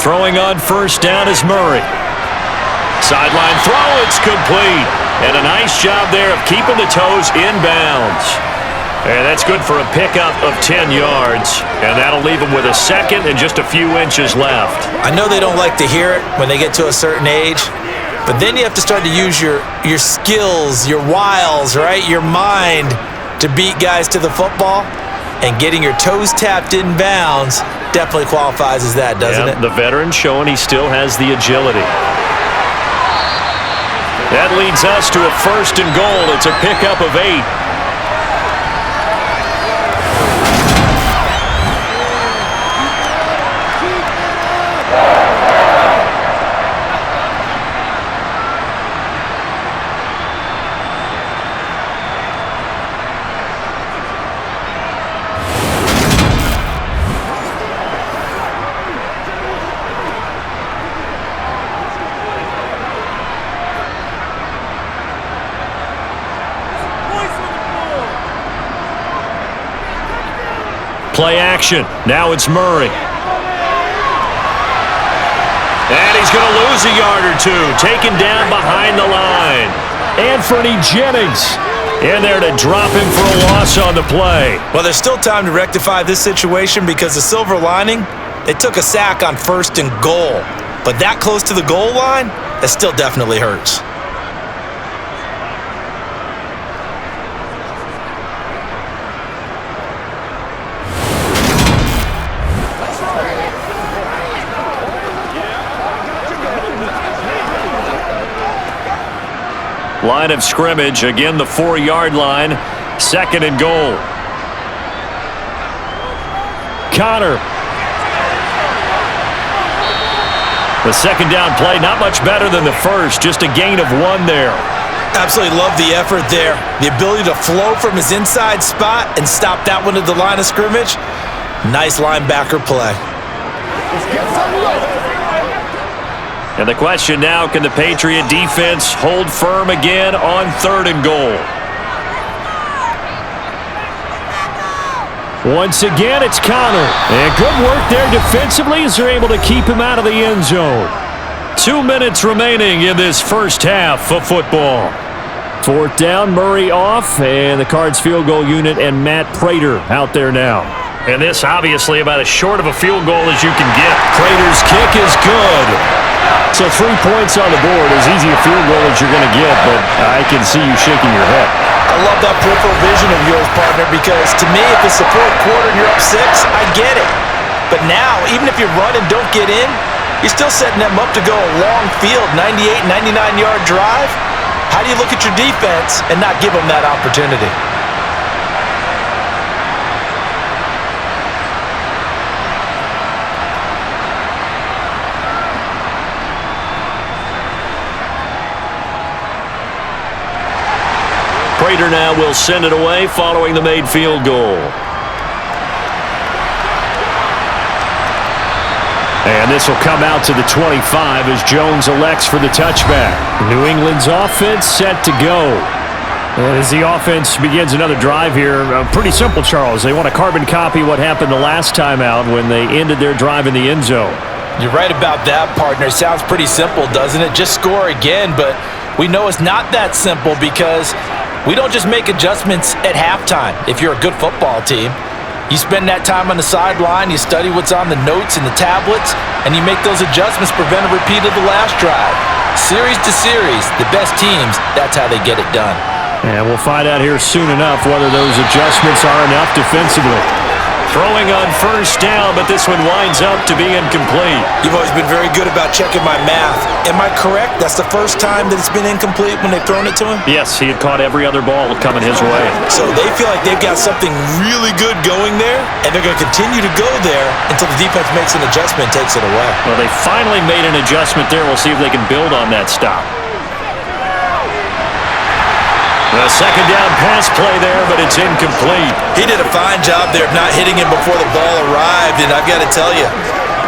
Throwing on first down is Murray. Sideline throw, it's complete. And a nice job there of keeping the toes in bounds. And that's good for a pickup of 10 yards. And that'll leave him with a second and just a few inches left. I know they don't like to hear it when they get to a certain age, but then you have to start to use your skills, your wiles, right? Your mind to beat guys to the football. And getting your toes tapped in bounds definitely qualifies as that, doesn't it? The veteran showing he still has the agility. That leads us to a 1st and goal. It's a pickup of 8. Play action. Now it's Murray. And he's going to lose a yard or two. Taken down behind the line. Anthony Jennings in there to drop him for a loss on the play. Well, there's still time to rectify this situation because the silver lining, they took a sack on 1st and goal. But that close to the goal line, that still definitely hurts. Line of scrimmage, again the 4-yard line, 2nd and goal. Connor. The 2nd down play, not much better than the first, just a gain of 1 there. Absolutely love the effort there. The ability to flow from his inside spot and stop that one at the line of scrimmage. Nice linebacker play. And the question now, can the Patriot defense hold firm again on 3rd and goal? Once again, it's Connor. And good work there defensively as they're able to keep him out of the end zone. 2 minutes remaining in this first half of football. 4th down, Murray off, and the Cards field goal unit and Matt Prater out there now. And this obviously about as short of a field goal as you can get. Prater's kick is good. So 3 points on the board, as easy a field goal as you're going to get, but I can see you shaking your head. I love that peripheral vision of yours, partner, because to me, if it's the 4th quarter and you're up 6, I get it. But now, even if you run and don't get in, you're still setting them up to go a long field, 98, 99-yard drive. How do you look at your defense and not give them that opportunity? Prater now will send it away following the made field goal. And this will come out to the 25 as Jones elects for the touchback. New England's offense set to go. As the offense begins another drive here, pretty simple, Charles. They want to carbon copy what happened the last time out when they ended their drive in the end zone. You're right about that, partner. Sounds pretty simple, doesn't it? Just score again, but we know it's not that simple because we don't just make adjustments at halftime if you're a good football team. You spend that time on the sideline, you study what's on the notes and the tablets, and you make those adjustments, prevent a repeat of the last drive. Series to series, the best teams, that's how they get it done. And we'll find out here soon enough whether those adjustments are enough defensively. Throwing on first down, but this one winds up to be incomplete. You've always been very good about checking my math. Am I correct? That's the first time that it's been incomplete when they've thrown it to him? Yes, he had caught every other ball coming his way. So they feel like they've got something really good going there, and they're going to continue to go there until the defense makes an adjustment and takes it away. Well, they finally made an adjustment there. We'll see if they can build on that stop. A second down pass play there, but it's incomplete. He did a fine job there of not hitting him before the ball arrived, and I've got to tell you,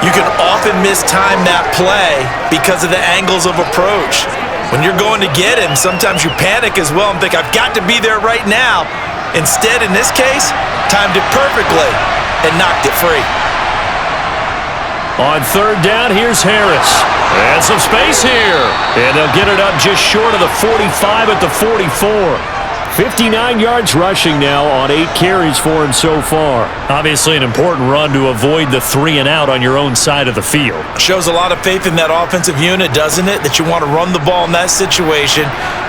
you can often mistime that play because of the angles of approach. When you're going to get him, sometimes you panic as well and think, I've got to be there right now. Instead, in this case, timed it perfectly and knocked it free. On third down, here's Harris. And some space here. And they'll get it up just short of the 45 at the 44. 59 yards rushing now on 8 carries for him so far. Obviously an important run to avoid the 3 and out on your own side of the field. Shows a lot of faith in that offensive unit, doesn't it? That you want to run the ball in that situation,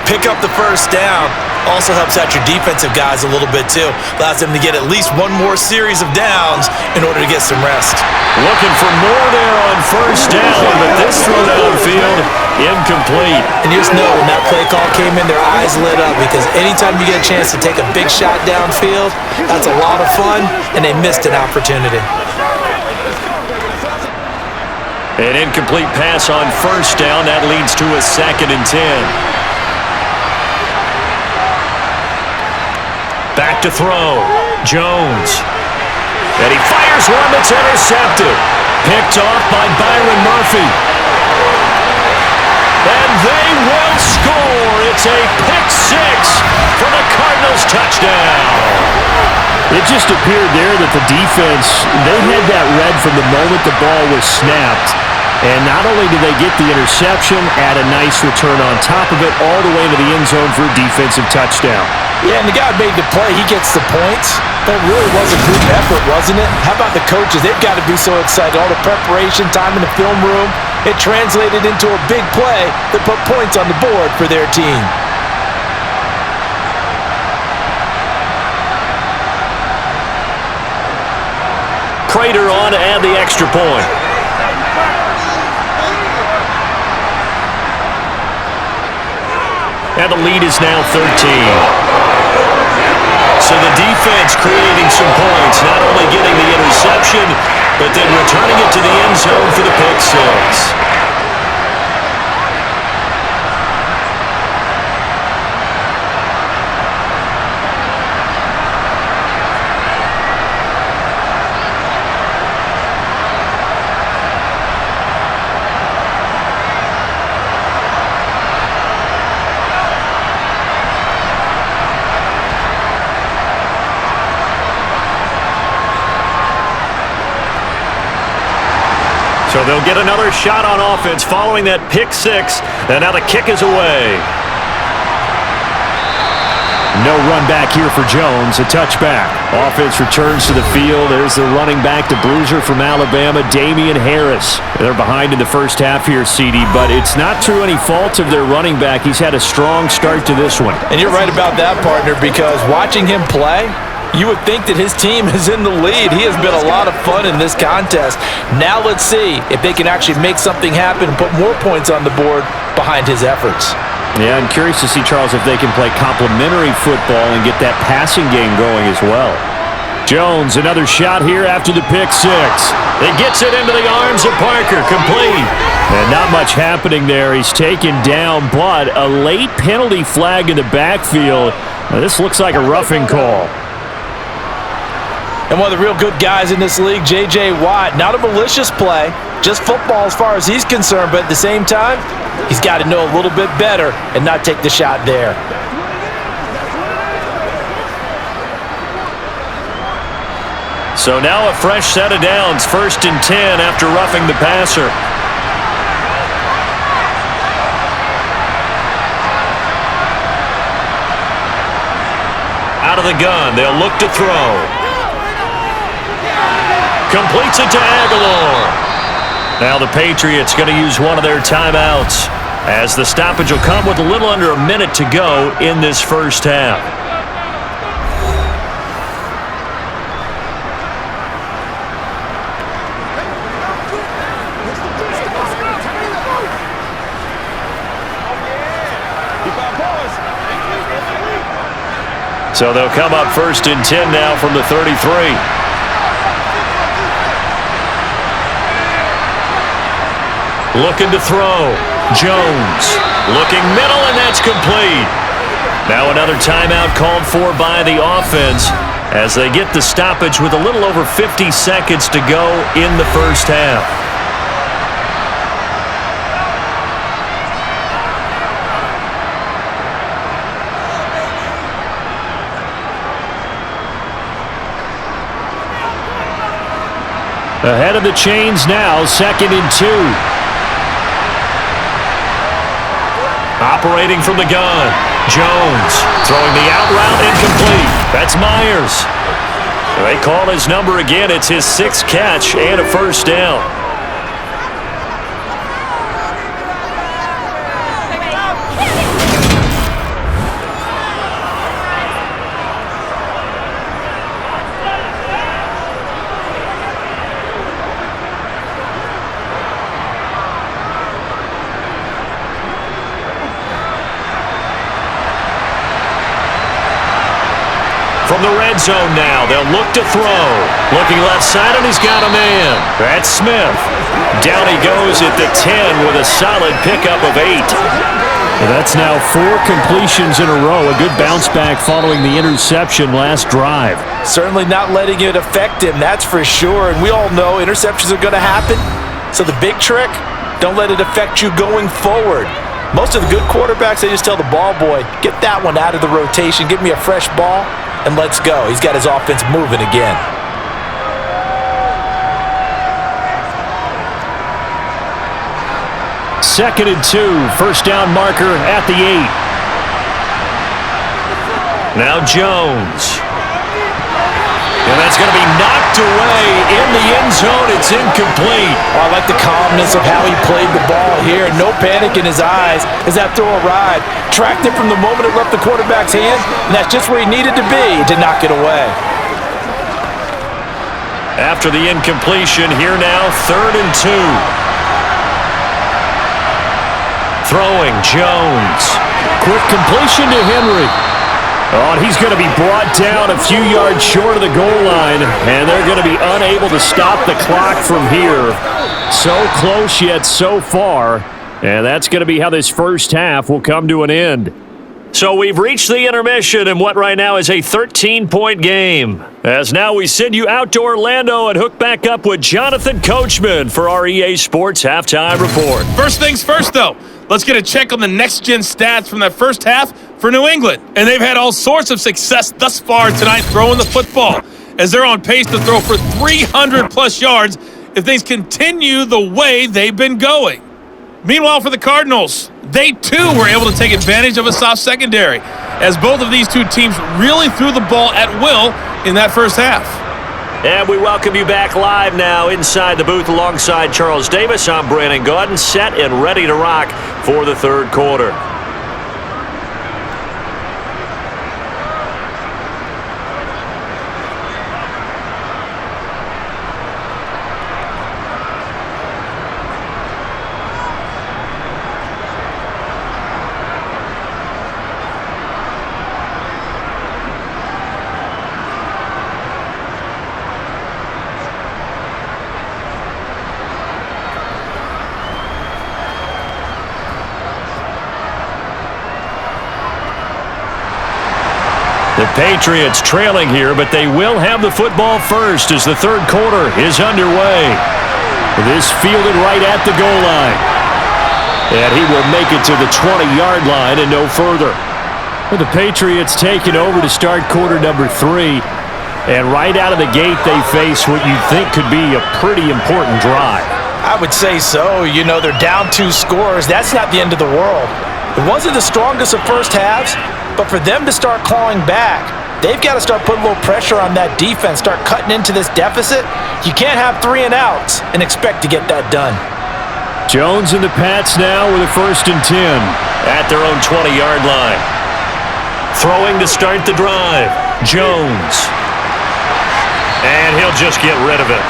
pick up the first down. Also helps out your defensive guys a little bit too. Allows them to get at least one more series of downs in order to get some rest. Looking for more there on first down, but this throw downfield, incomplete. And you just know when that play call came in, their eyes lit up because anytime you get a chance to take a big shot downfield, that's a lot of fun, and they missed an opportunity. An incomplete pass on first down. That leads to a 2nd and 10. Back to throw. Jones. And he fires one that's intercepted. Picked off by Byron Murphy. And they will score. It's a pick 6 for the Cardinals touchdown. It just appeared there that the defense, they had that read from the moment the ball was snapped. And not only did they get the interception, add a nice return on top of it, all the way to the end zone for a defensive touchdown. Yeah, and the guy made the play. He gets the points. That really was a group effort, wasn't it? How about the coaches? They've got to be so excited. All the preparation, time in the film room, it translated into a big play that put points on the board for their team. Prater on to add the extra point. And the lead is now 13. So the defense creating some points, not only getting the interception, but then returning it to the end zone for the pick 6. So they'll get another shot on offense following that pick 6, and now the kick is away. No run back here for Jones, a touchback. Offense returns to the field. There's the running back, the bruiser from Alabama, Damian Harris. They're behind in the first half here, CD, but it's not through any fault of their running back. He's had a strong start to this one. And you're right about that, partner, because watching him play, you would think that his team is in the lead. He has been a lot of fun in this contest. Now let's see if they can actually make something happen and put more points on the board behind his efforts. Yeah, I'm curious to see, Charles, if they can play complementary football and get that passing game going as well. Jones, another shot here after the pick 6. It gets it into the arms of Parker, complete. And not much happening there. He's taken down, but a late penalty flag in the backfield. Now, this looks like a roughing call. And one of the real good guys in this league, J.J. Watt, not a malicious play, just football as far as he's concerned, but at the same time, he's got to know a little bit better and not take the shot there. So now a fresh set of downs, 1st and 10 after roughing the passer. Out of the gun, they'll look to throw. Completes it to Aguilar. Now the Patriots going to use one of their timeouts as the stoppage will come with a little under a minute to go in this first half. So they'll come up 1st and 10 now from the 33. Looking to throw. Jones looking middle, and that's complete. Now another timeout called for by the offense as they get the stoppage with a little over 50 seconds to go in the first half. Ahead of the chains now, 2nd and 2. Operating from the gun, Jones throwing the out route incomplete. That's Myers. They call his number again. It's his 6th catch and a first down. From the red zone now, they'll look to throw. Looking left side, and he's got a man. That's Smith. Down he goes at the 10 with a solid pickup of 8. That's now 4 completions in a row. A good bounce back following the interception last drive. Certainly not letting it affect him, that's for sure. And we all know interceptions are going to happen. So the big trick, don't let it affect you going forward. Most of the good quarterbacks, they just tell the ball boy, get that one out of the rotation, give me a fresh ball, and let's go. He's got his offense moving again. Second and 2, first down marker at the 8. Now Jones. And that's going to be knocked away in the end zone. It's incomplete. Oh, I like the calmness of how he played the ball here. No panic in his eyes as that throw arrived. Tracked it from the moment it left the quarterback's hands, and that's just where he needed to be to knock it away. After the incompletion, here now, 3rd and 2. Throwing, Jones. Quick completion to Henry. Oh, and he's going to be brought down a few yards short of the goal line, and they're going to be unable to stop the clock from here. So close yet so far, and that's going to be how this first half will come to an end. So we've reached the intermission in what right now is a 13-point game. As now we send you out to Orlando and hook back up with Jonathan Coachman for our EA Sports Halftime Report. First things first, though. Let's get a check on the next-gen stats from that first half for New England. And they've had all sorts of success thus far tonight throwing the football, as they're on pace to throw for 300-plus yards if things continue the way they've been going. Meanwhile, for the Cardinals, they, too, were able to take advantage of a soft secondary, as both of these two teams really threw the ball at will in that first half. And we welcome you back live now inside the booth alongside Charles Davis. I'm Brandon Gaudin, set and ready to rock for the third quarter. The Patriots trailing here, but they will have the football first as the third quarter is underway. This fielded right at the goal line. And he will make it to the 20-yard line and no further. The Patriots taking over to start quarter number 3. And right out of the gate, they face what you think could be a pretty important drive. I would say so. You know, they're down 2 scores. That's not the end of the world. It wasn't the strongest of first halves, but for them to start clawing back, they've got to start putting a little pressure on that defense, start cutting into this deficit. You can't have 3 and outs and expect to get that done. Jones and the Pats now with a 1st and 10 at their own 20-yard line. Throwing to start the drive, Jones. And he'll just get rid of it.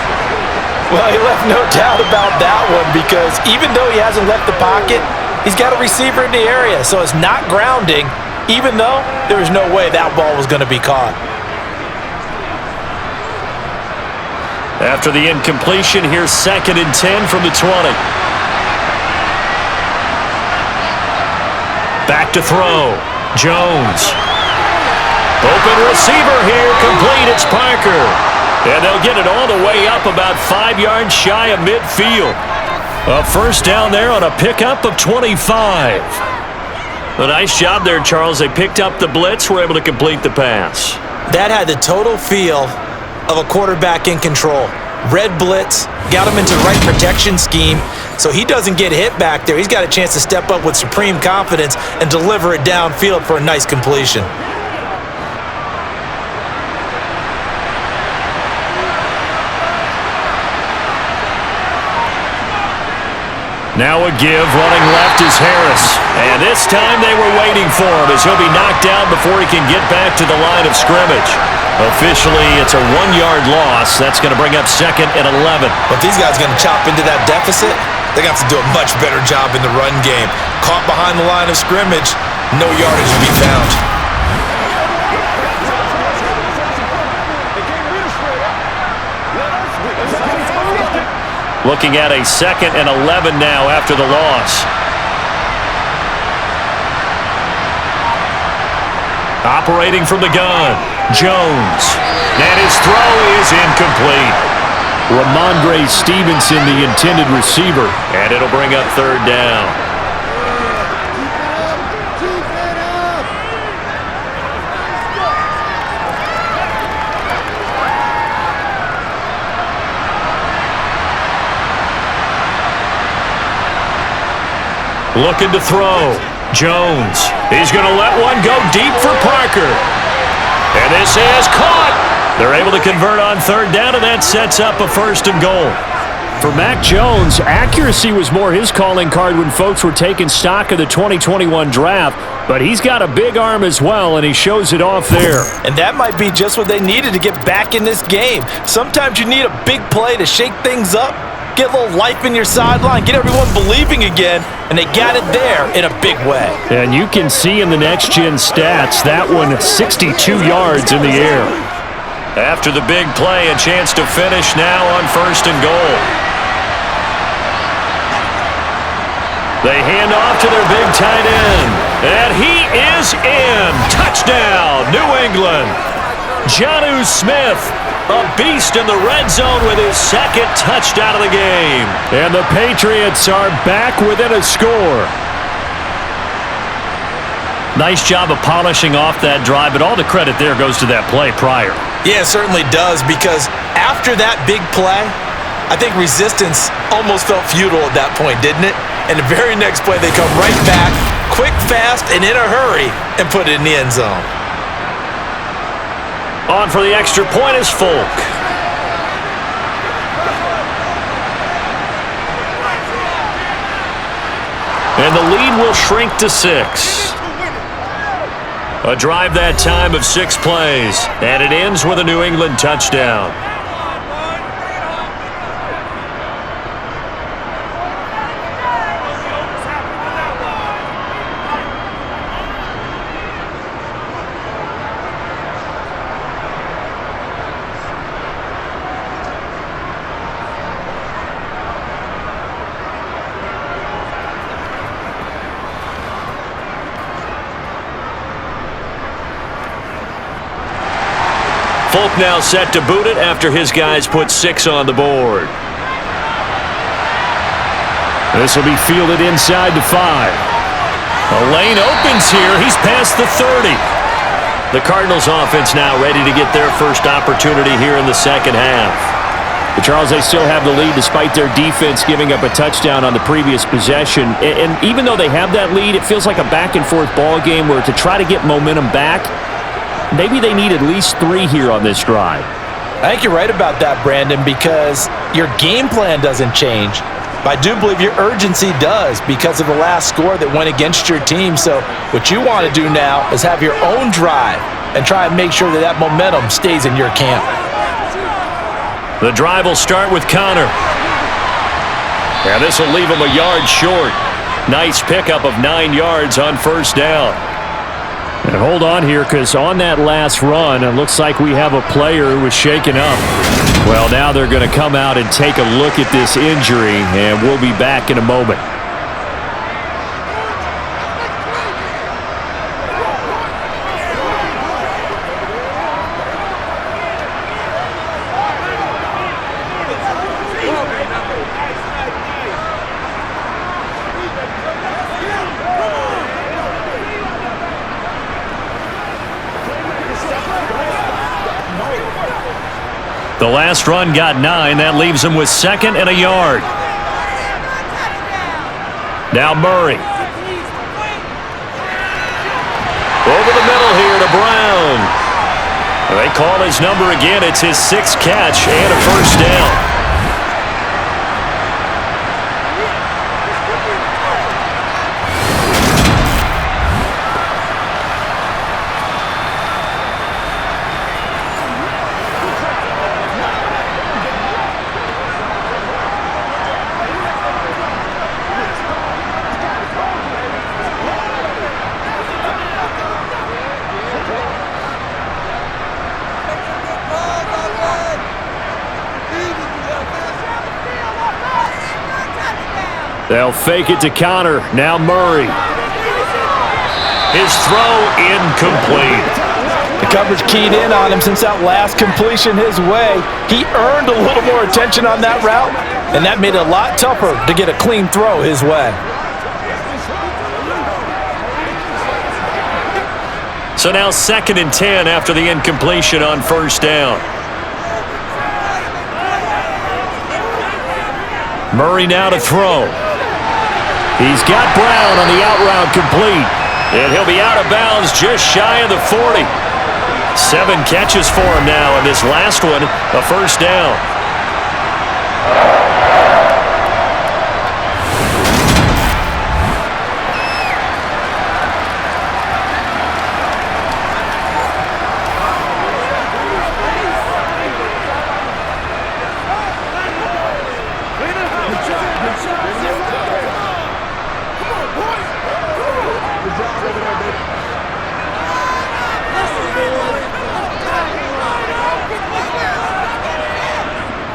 Well, he left no doubt about that one, because even though he hasn't left the pocket, he's got a receiver in the area, so it's not grounding, even though there was no way that ball was going to be caught. After the incompletion, here's 2nd and 10 from the 20. Back to throw. Jones. Open receiver here, complete. It's Parker. And they'll get it all the way up about 5 yards shy of midfield. A first down there on a pickup of 25. A nice job there, Charles. They picked up the blitz, were able to complete the pass. That had the total feel of a quarterback in control. Red blitz, got him into the right protection scheme, so he doesn't get hit back there. He's got a chance to step up with supreme confidence and deliver it downfield for a nice completion. Now a give, running left is Harris. And this time they were waiting for him as he'll be knocked down before he can get back to the line of scrimmage. Officially, it's a 1-yard loss. That's going to bring up 2nd and 11. But these guys are going to chop into that deficit. They're going to have to do a much better job in the run game. Caught behind the line of scrimmage, no yardage to be found. Looking at a 2nd and 11 now after the loss. Operating from the gun, Jones. And his throw is incomplete. Ramondre Stevenson, the intended receiver. And it'll bring up 3rd down. Looking to throw. Jones. He's going to let one go deep for Parker. And this is caught. They're able to convert on 3rd down, and that sets up a 1st and goal. For Mac Jones, accuracy was more his calling card when folks were taking stock of the 2021 draft, but he's got a big arm as well, and he shows it off there. And that might be just what they needed to get back in this game. Sometimes you need a big play to shake things up, get a little life in your sideline, get everyone believing again, and they got it there in a big way. And you can see in the next-gen stats, that one 62 yards in the air. After the big play, a chance to finish now on 1st and goal. They hand off to their big tight end, and he is in. Touchdown, New England. Jonnu Smith, a beast in the red zone with his 2nd touchdown of the game. And the Patriots are back within a score. Nice job of polishing off that drive, but all the credit there goes to that play prior. Yeah, it certainly does, because after that big play, I think resistance almost felt futile at that point, didn't it? And the very next play, they come right back, quick, fast, and in a hurry, and put it in the end zone. On for the extra point is Folk. And the lead will shrink to 6. A drive that time of 6 plays, and it ends with a New England touchdown. Folk now set to boot it after his guys put 6 on the board. This will be fielded inside the 5. A lane opens here. He's past the 30. The Cardinals offense now ready to get their first opportunity here in the 2nd half. But Charles, they still have the lead despite their defense giving up a touchdown on the previous possession. And even though they have that lead, it feels like a back-and-forth ball game where to try to get momentum back, maybe they need at least 3 here on this drive. I think you're right about that, Brandon, because your game plan doesn't change. But I do believe your urgency does because of the last score that went against your team. So what you want to do now is have your own drive and try and make sure that that momentum stays in your camp. The drive will start with Connor. And this will leave him a yard short. Nice pickup of 9 yards on 1st down. And hold on here, because on that last run, it looks like we have a player who was shaken up. Well, now they're going to come out and take a look at this injury, and we'll be back in a moment. The last run got 9. That leaves him with 2nd and a yard. Now Murray. Over the middle here to Brown. They call his number again. It's his 6th catch and a first down. They'll fake it to Connor. Now Murray. His throw incomplete. The coverage keyed in on him since that last completion his way. He earned a little more attention on that route, and that made it a lot tougher to get a clean throw his way. So now 2nd and 10 after the incompletion on first down. Murray now to throw. He's got Brown on the out route complete. And he'll be out of bounds just shy of the 40. 7 catches for him now, and this last one, a first down.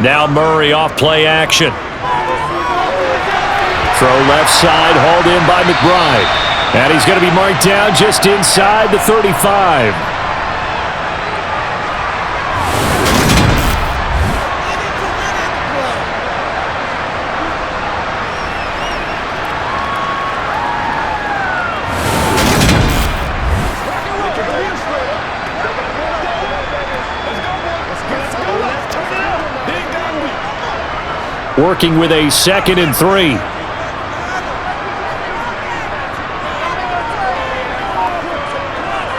Now Murray off play action. Throw left side, hauled in by McBride. And he's going to be marked down just inside the 35. Working with a 2nd and 3.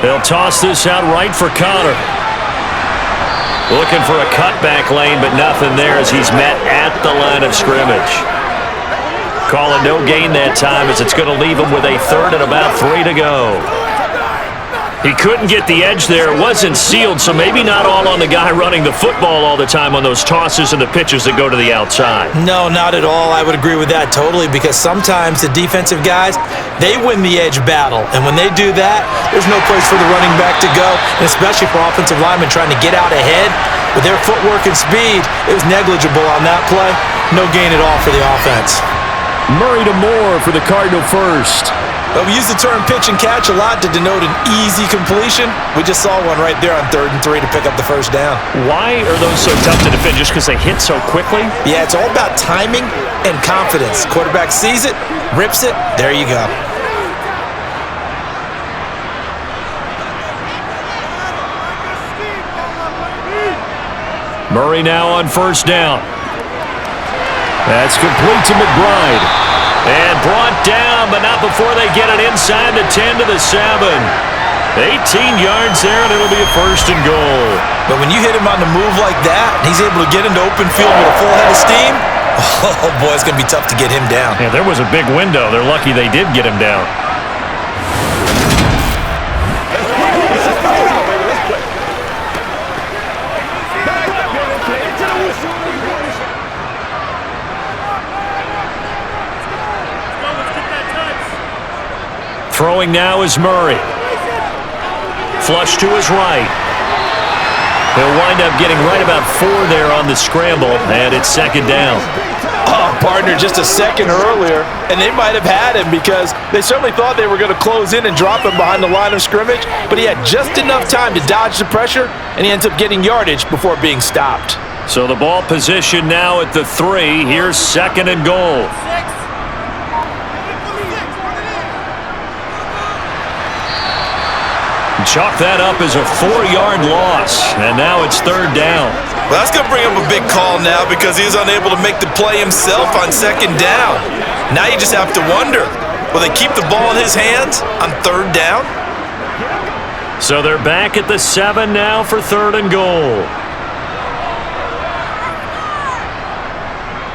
They'll toss this out right for Connor. Looking for a cutback lane, but nothing there as he's met at the line of scrimmage. Calling no gain that time as it's going to leave him with a 3rd and about 3 to go. He couldn't get the edge there. It wasn't sealed, so maybe not all on the guy running the football all the time on those tosses and the pitches that go to the outside. No, not at all. I would agree with that totally, because sometimes the defensive guys, they win the edge battle. And when they do that, there's no place for the running back to go, and especially for offensive linemen trying to get out ahead. With their footwork and speed, it was negligible on that play. No gain at all for the offense. Murray to Moore for the Cardinal first. But we use the term pitch and catch a lot to denote an easy completion. We just saw one right there on 3rd and 3 to pick up the first down. Why are those so tough to defend? Just because they hit so quickly? Yeah, it's all about timing and confidence. Quarterback sees it, rips it, there you go. Murray now on first down. That's complete to McBride. And brought down, but not before they get it inside the 10 to the 7. 18 yards there, and it'll be a 1st and goal. But when you hit him on the move like that, and he's able to get into open field with a full head of steam, oh boy, it's going to be tough to get him down. Yeah, there was a big window. They're lucky they did get him down. Throwing now is Murray. Flush to his right. He'll wind up getting right about 4 there on the scramble, and it's 2nd down. Oh, partner, just a second earlier, and they might have had him because they certainly thought they were going to close in and drop him behind the line of scrimmage, but he had just enough time to dodge the pressure, and he ends up getting yardage before being stopped. So the ball position now at the 3. Here's 2nd and goal. Chalk that up as a 4-yard loss, and now it's 3rd down. Well, that's going to bring up a big call now because he's unable to make the play himself on second down. Now you just have to wonder, will they keep the ball in his hands on third down? So they're back at the 7 now for 3rd and goal.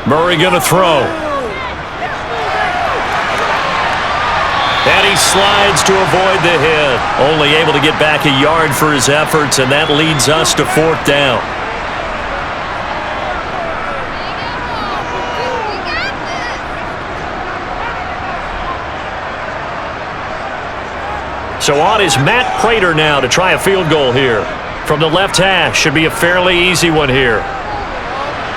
Murray going to throw. And he slides to avoid the hit. Only able to get back a yard for his efforts, and that leads us to 4th down. So on is Matt Prater now to try a field goal here. From the left hash, should be a fairly easy one here.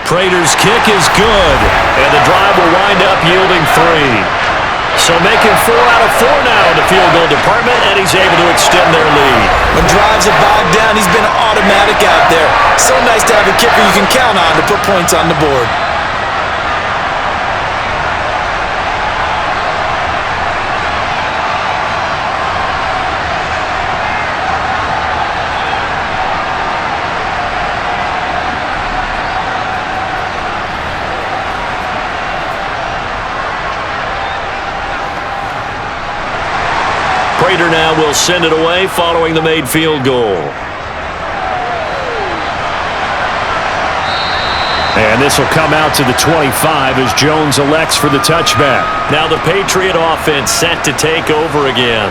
Prater's kick is good, and the drive will wind up yielding 3. So making 4 out of 4 now in the field goal department, and he's able to extend their lead. When drives have bogged down, he's been automatic out there. So nice to have a kicker you can count on to put points on the board. Prater now will send it away following the made field goal. And this will come out to the 25 as Jones elects for the touchback. Now the Patriot offense set to take over again.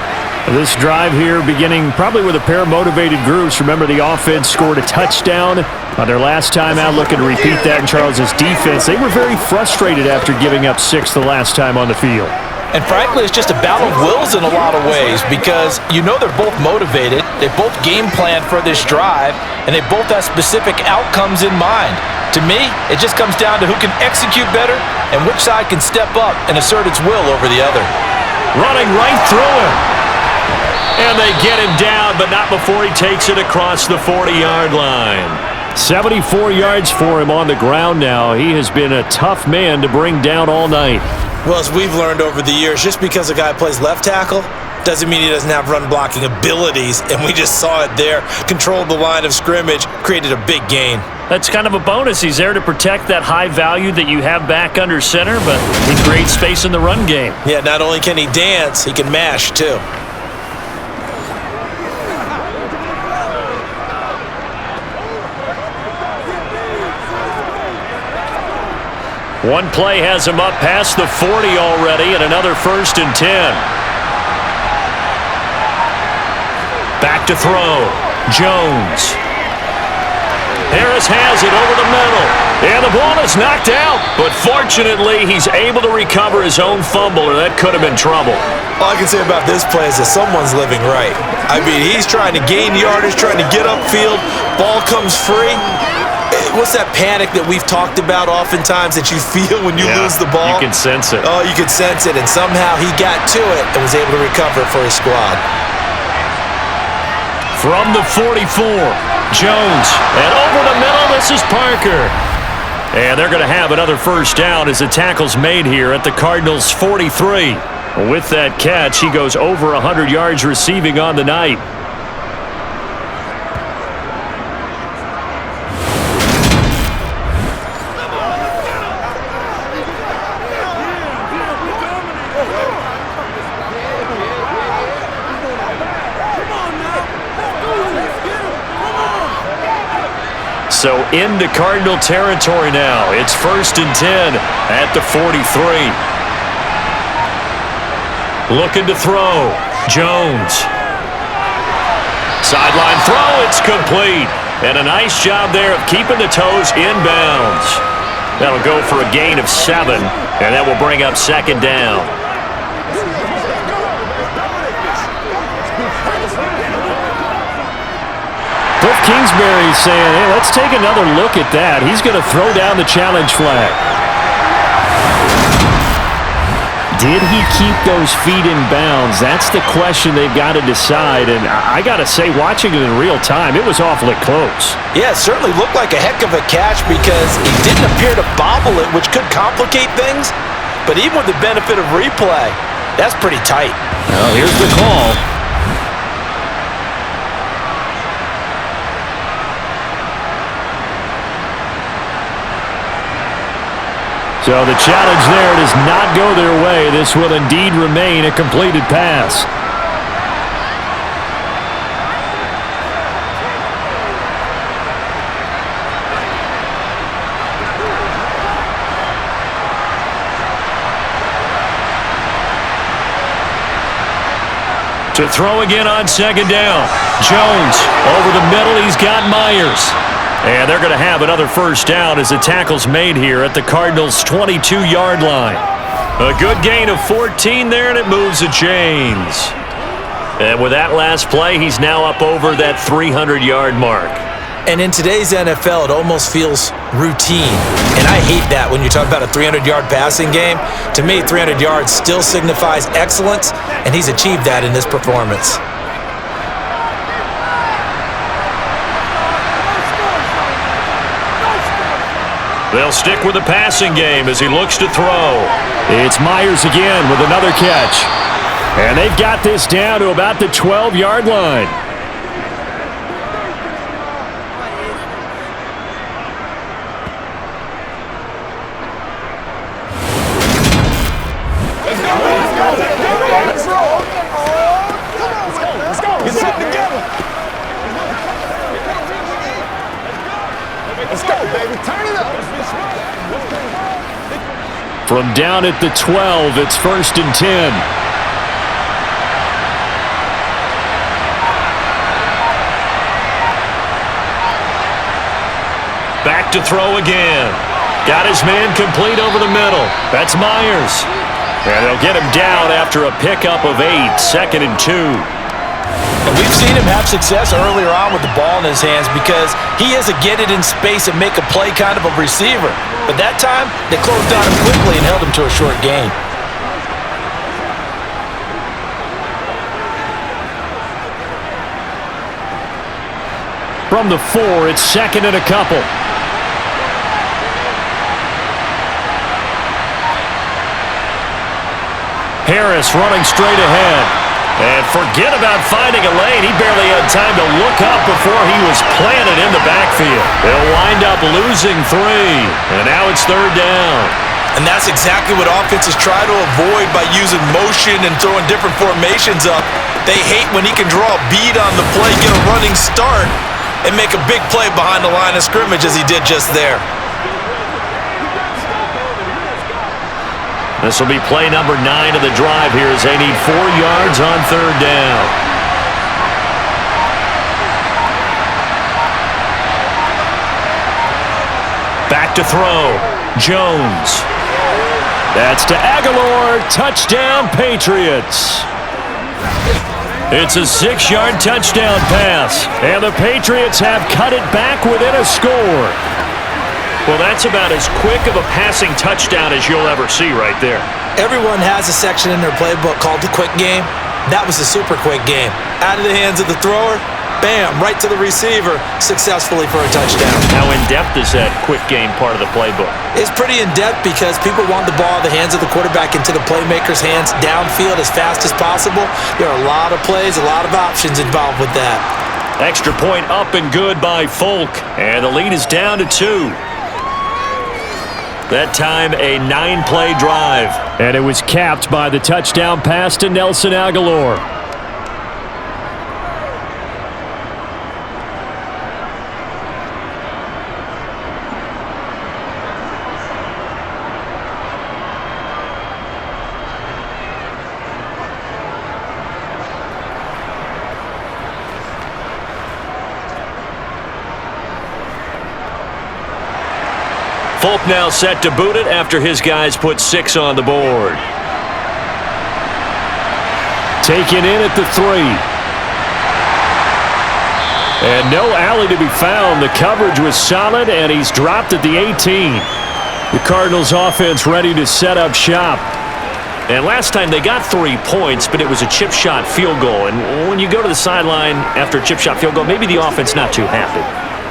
This drive here beginning probably with a pair of motivated groups. Remember, the offense scored a touchdown on their last time out, looking to repeat that in Charles's defense. They were very frustrated after giving up 6 the last time on the field. And frankly, it's just a battle of wills in a lot of ways because you know they're both motivated, they both game planned for this drive, and they both have specific outcomes in mind. To me, it just comes down to who can execute better and which side can step up and assert its will over the other. Running right through him. And they get him down, but not before he takes it across the 40-yard line. 74 yards for him on the ground now. He has been a tough man to bring down all night. Well, as we've learned over the years, just because a guy plays left tackle doesn't mean he doesn't have run blocking abilities, and we just saw it there. Controlled the line of scrimmage, created a big gain. That's kind of a bonus. He's there to protect that high value that you have back under center, but he creates space in the run game. Yeah, not only can he dance, he can mash too. One play has him up past the 40 already, and another 1st and 10. Back to throw. Jones. Harris has it over the middle. And the ball is knocked out. But fortunately, he's able to recover his own fumble, or that could have been trouble. All I can say about this play is that someone's living right. I mean, he's trying to gain yardage, trying to get upfield. Ball comes free. What's that panic that we've talked about oftentimes that you feel when you lose the ball? You can sense it. Oh, you can sense it, and somehow he got to it and was able to recover it for his squad. From the 44, Jones, and over the middle, this is Parker. And they're going to have another 1st down as the tackle's made here at the Cardinals' 43. With that catch, he goes over 100 yards receiving on the night. So into Cardinal territory now. It's 1st and 10 at the 43. Looking to throw. Jones. Sideline throw. It's complete. And a nice job there of keeping the toes inbounds. That'll go for a gain of 7. And that will bring up 2nd down. Cliff Kingsbury saying, hey, let's take another look at that. He's going to throw down the challenge flag. Did he keep those feet in bounds? That's the question they've got to decide. And I got to say, watching it in real time, it was awfully close. Yeah, it certainly looked like a heck of a catch because he didn't appear to bobble it, which could complicate things. But even with the benefit of replay, that's pretty tight. Well, here's the call. So the challenge there does not go their way. This will indeed remain a completed pass. To throw again on second down. Jones over the middle. He's got Myers. And they're going to have another first down as the tackle's made here at the Cardinals' 22-yard line. A good gain of 14 there, and it moves the chains. And with that last play, he's now up over that 300-yard mark. And in today's NFL, it almost feels routine. And I hate that when you talk about a 300-yard passing game. To me, 300 yards still signifies excellence, and he's achieved that in this performance. They'll stick with the passing game as he looks to throw. It's Myers again with another catch. And they've got this down to about the 12-yard line. From down at the 12, it's 1st and 10. Back to throw again. Got his man complete over the middle. That's Myers. And they'll get him down after a pickup of 8, 2nd and 2. And we've seen him have success earlier on with the ball in his hands because he is a get it in space and make a play kind of a receiver. But that time, they closed on him quickly and held him to a short gain. From the 4, it's 2nd and a couple. Harris running straight ahead. And forget about finding a lane. He barely had time to look up before he was planted in the backfield. They'll wind up losing 3. And now it's 3rd down. And that's exactly what offenses try to avoid by using motion and throwing different formations up. They hate when he can draw a bead on the play, get a running start, and make a big play behind the line of scrimmage as he did just there. This will be play number 9 of the drive here as they need 4 yards on 3rd down. Back to throw. Jones. That's to Aguilar. Touchdown, Patriots. It's a 6-yard touchdown pass. And the Patriots have cut it back within a score. Well, that's about as quick of a passing touchdown as you'll ever see right there. Everyone has a section in their playbook called the quick game. That was a super quick game. Out of the hands of the thrower, bam, right to the receiver, successfully for a touchdown. How in-depth is that quick game part of the playbook? It's pretty in-depth because people want the ball in the hands of the quarterback into the playmaker's hands downfield as fast as possible. There are a lot of plays, a lot of options involved with that. Extra point up and good by Folk. And the lead is down to 2. That time, a 9-play drive. And it was capped by the touchdown pass to Nelson Aguilar. Folk now set to boot it after his guys put 6 on the board. Taken in at the 3. And no alley to be found. The coverage was solid, and he's dropped at the 18. The Cardinals offense ready to set up shop. And last time they got 3 points, but it was a chip shot field goal. And when you go to the sideline after a chip shot field goal, maybe the offense not too happy.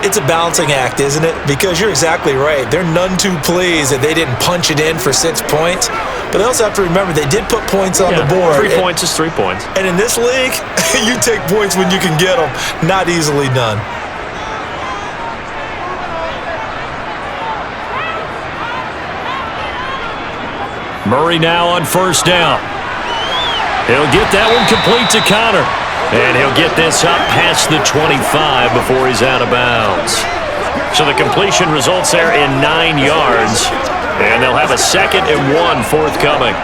It's a balancing act, isn't it? Because you're exactly right. They're none too pleased that they didn't punch it in for 6 points. But they also have to remember they did put points on the board. 3 points is 3 points. And in this league, you take points when you can get them. Not easily done. Murray now on first down. He'll get that one complete to Connor. And he'll get this up past the 25 before he's out of bounds. So the completion results there in 9 yards. And they'll have a 2nd and 1 forthcoming.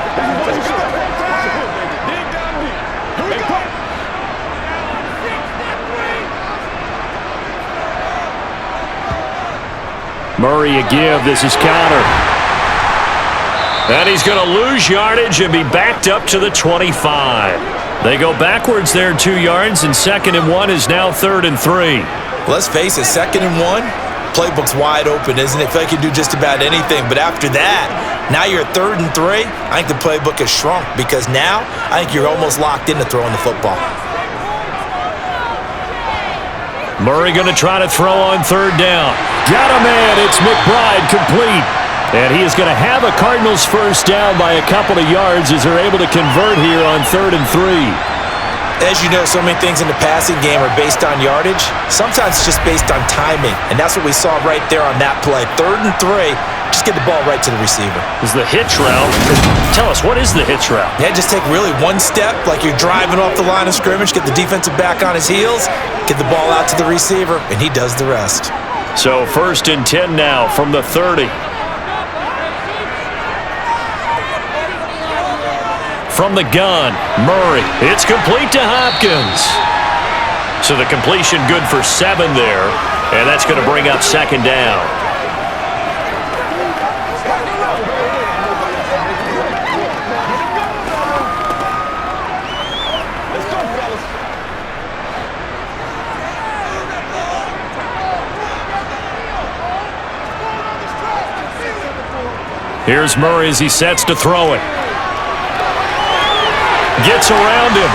Murray a give. This is Connor. And he's going to lose yardage and be backed up to the 25. They go backwards there 2 yards, and 2nd and 1 is now 3rd and 3. Let's face it, 2nd and 1. Playbook's wide open, isn't it? I feel like you do just about anything. But after that, now you're 3rd and 3. I think the playbook has shrunk because now I think you're almost locked into throwing the football. Murray going to try to throw on 3rd down. Got a man. It's McBride complete. And he is going to have a Cardinals first down by a couple of yards as they're able to convert here on 3rd and 3. As you know, so many things in the passing game are based on yardage. Sometimes it's just based on timing, and that's what we saw right there on that play. 3rd and 3, just get the ball right to the receiver. Is the hitch route. Tell us, what is the hitch route? Yeah, just take really one step, like you're driving off the line of scrimmage, get the defensive back on his heels, get the ball out to the receiver, and he does the rest. So 1st and 10 now from the 30. From the gun, Murray. It's complete to Hopkins. So the completion good for 7 there, and that's going to bring up 2nd down. Here's Murray as he sets to throw it. Gets around him,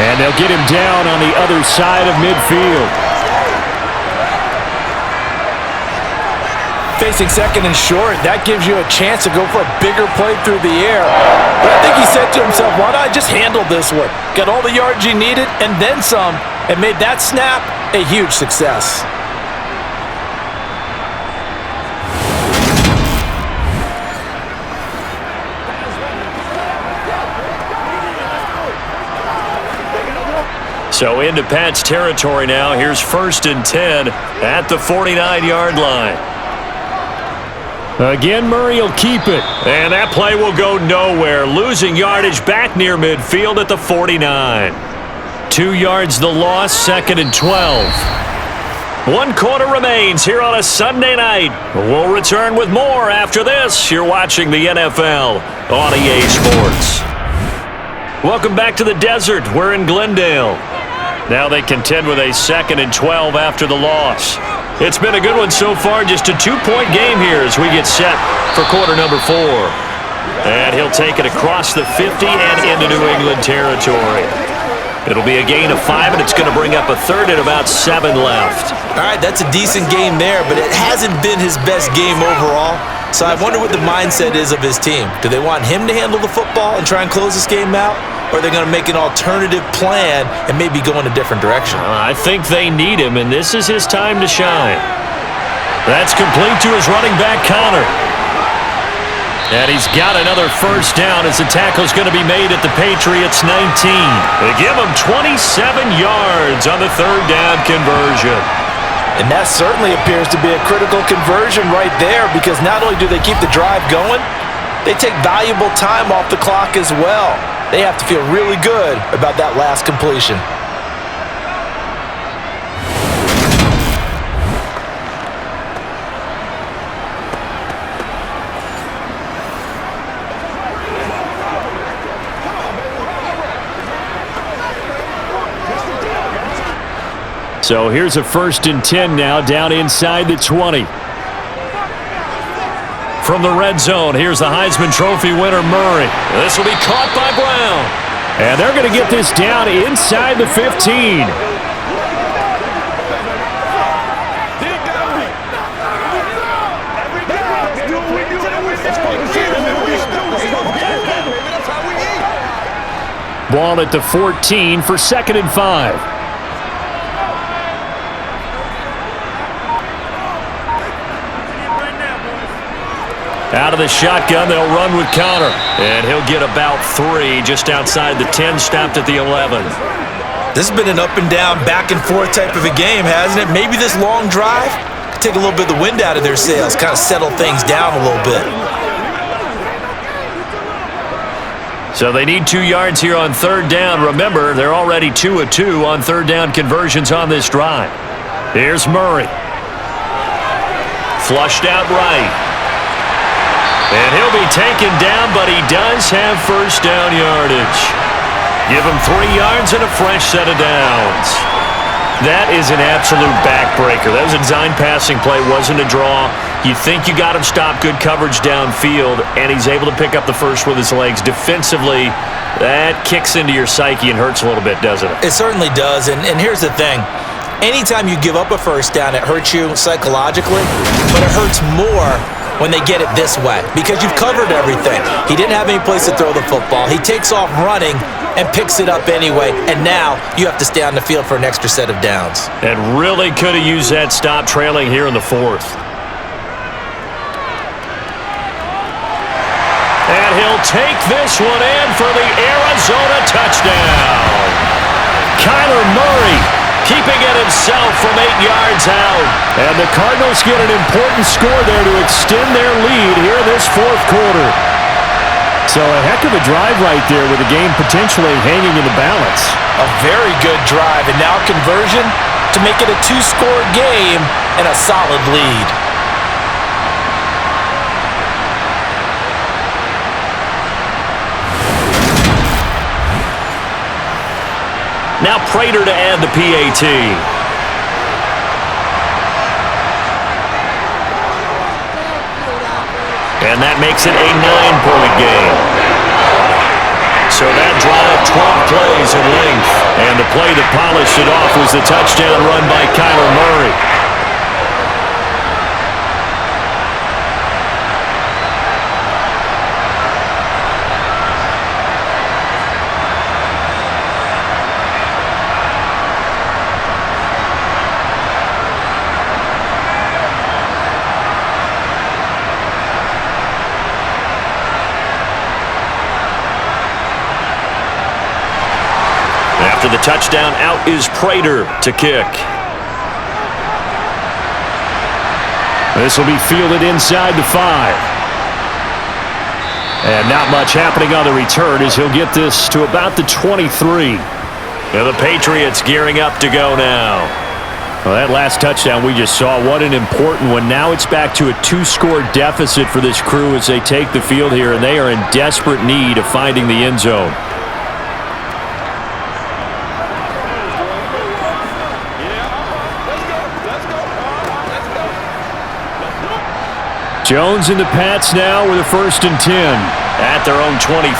and they'll get him down on the other side of midfield. Facing 2nd and short, that gives you a chance to go for a bigger play through the air. But I think he said to himself, why don't I just handle this one? Got all the yards you needed and then some, and made that snap a huge success. So into Pat's territory now. Here's 1st and 10 at the 49-yard line. Again, Murray will keep it. And that play will go nowhere. Losing yardage back near midfield at the 49. 2 yards the loss, 2nd and 12. 1 quarter remains here on a Sunday night. We'll return with more after this. You're watching the NFL on EA Sports. Welcome back to the desert. We're in Glendale. Now they contend with a 2nd and 12 after the loss. It's been a good one so far. Just a 2-point game here as we get set for quarter number 4. And he'll take it across the 50 and into New England territory. It'll be a gain of 5, and it's going to bring up a 3rd and about 7 left. All right, that's a decent game there, but it hasn't been his best game overall. So I wonder what the mindset is of his team. Do they want him to handle the football and try and close this game out? Or are they going to make an alternative plan and maybe go in a different direction? I think they need him, and this is his time to shine. That's complete to his running back, Connor. And he's got another first down as the tackle's going to be made at the Patriots' 19. They give him 27 yards on the 3rd down conversion. And that certainly appears to be a critical conversion right there, because not only do they keep the drive going, they take valuable time off the clock as well. They have to feel really good about that last completion. So here's a 1st and 10 now down inside the 20. From the red zone, here's the Heisman Trophy winner, Murray. This will be caught by Brown. And they're going to get this down inside the 15. Ball at the 14 for 2nd and 5. Out of the shotgun, they'll run with counter. And he'll get about 3 just outside the 10, stopped at the 11. This has been an up and down, back and forth type of a game, hasn't it? Maybe this long drive could take a little bit of the wind out of their sails, kind of settle things down a little bit. So they need 2 yards here on 3rd down. Remember, they're already 2 of 2 on 3rd down conversions on this drive. Here's Murray. Flushed out right. And he'll be taken down, but he does have 1st down yardage. Give him 3 yards and a fresh set of downs. That is an absolute backbreaker. That was a design passing play, wasn't a draw. You think you got him stopped, good coverage downfield, and he's able to pick up the first with his legs. Defensively, that kicks into your psyche and hurts a little bit, doesn't it? It certainly does, and here's the thing. Anytime you give up a 1st down, it hurts you psychologically, but it hurts more when they get it this way because you've covered everything. He didn't have any place to throw the football. He takes off running and picks it up anyway, and now you have to stay on the field for an extra set of downs. And really could have used that stop trailing here in the 4th. And he'll take this one in for the Arizona touchdown. Kyler Murray keeping it himself from 8 yards out. And the Cardinals get an important score there to extend their lead here in this 4th quarter. So a heck of a drive right there with the game potentially hanging in the balance. A very good drive, and now conversion to make it a 2-score game and a solid lead. Now Prater to add the PAT. And that makes it a 9-point game. So that drive, 12 plays in length. And the play that polished it off was the touchdown run by Kyler Murray. After the touchdown, out is Prater to kick. This will be fielded inside the 5. And not much happening on the return as he'll get this to about the 23. Now the Patriots gearing up to go now. Well, that last touchdown we just saw, what an important one. Now it's back to a 2-score deficit for this crew as they take the field here, and they are in desperate need of finding the end zone. Jones in the Pats now with a 1st and 10. At their own 23.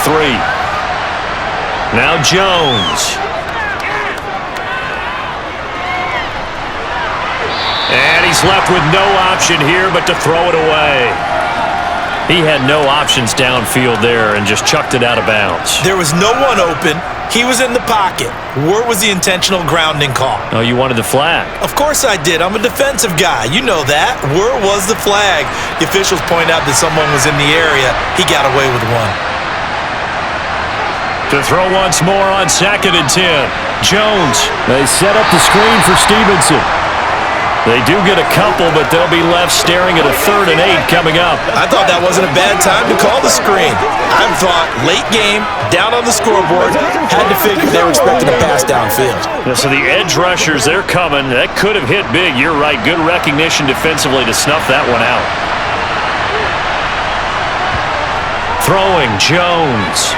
Now Jones. And he's left with no option here but to throw it away. He had no options downfield there and just chucked it out of bounds. There was no one open. He was in the pocket. Where was the intentional grounding call? Oh, you wanted the flag. Of course I did. I'm a defensive guy. You know that. Where was the flag? The officials point out that someone was in the area. He got away with one. To throw once more on 2nd and 10. Jones. They set up the screen for Stevenson. They do get a couple, but they'll be left staring at a 3rd and 8 coming up. I thought that wasn't a bad time to call the screen. I thought late game, down on the scoreboard, had to figure they were expecting a pass downfield. So the edge rushers, they're coming. That could have hit big. You're right. Good recognition defensively to snuff that one out. Throwing, Jones.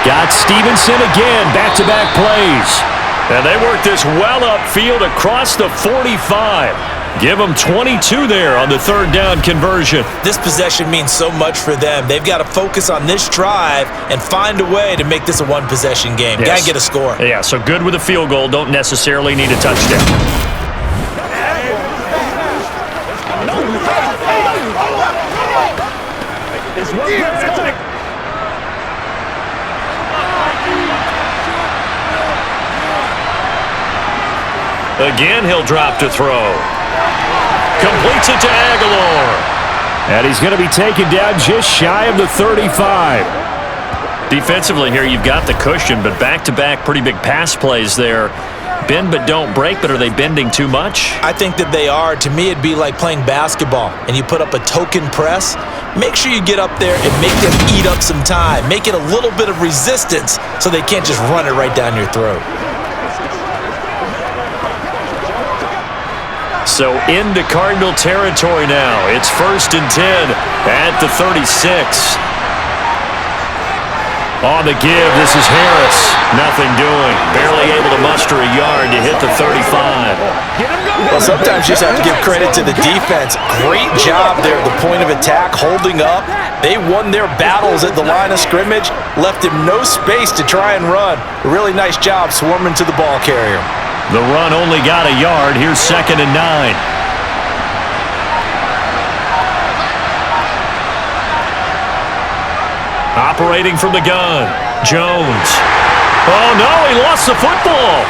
Got Stevenson again, back-to-back plays. And they work this well upfield across the 45. Give them 22 there on the 3rd down conversion. This possession means so much for them. They've got to focus on this drive and find a way to make this a 1-possession game. Yes. Got to get a score. Yeah, so good with a field goal. Don't necessarily need a touchdown. Again, he'll drop to throw. Completes it to Aguilar. And he's going to be taken down just shy of the 35. Defensively here, you've got the cushion, but back-to-back pretty big pass plays there. Bend but don't break, but are they bending too much? I think that they are. To me, it'd be like playing basketball, and you put up a token press. Make sure you get up there and make them eat up some time. Make it a little bit of resistance so they can't just run it right down your throat. So into Cardinal territory now. It's 1st and 10 at the 36. On the give, this is Harris. Nothing doing. Barely able to muster a yard to hit the 35. Well, sometimes you just have to give credit to the defense. Great job there at the point of attack, holding up. They won their battles at the line of scrimmage, left him no space to try and run. A really nice job swarming to the ball carrier. The run only got a yard. Here's 2nd and 9. Operating from the gun, Jones. Oh, no, he lost the football.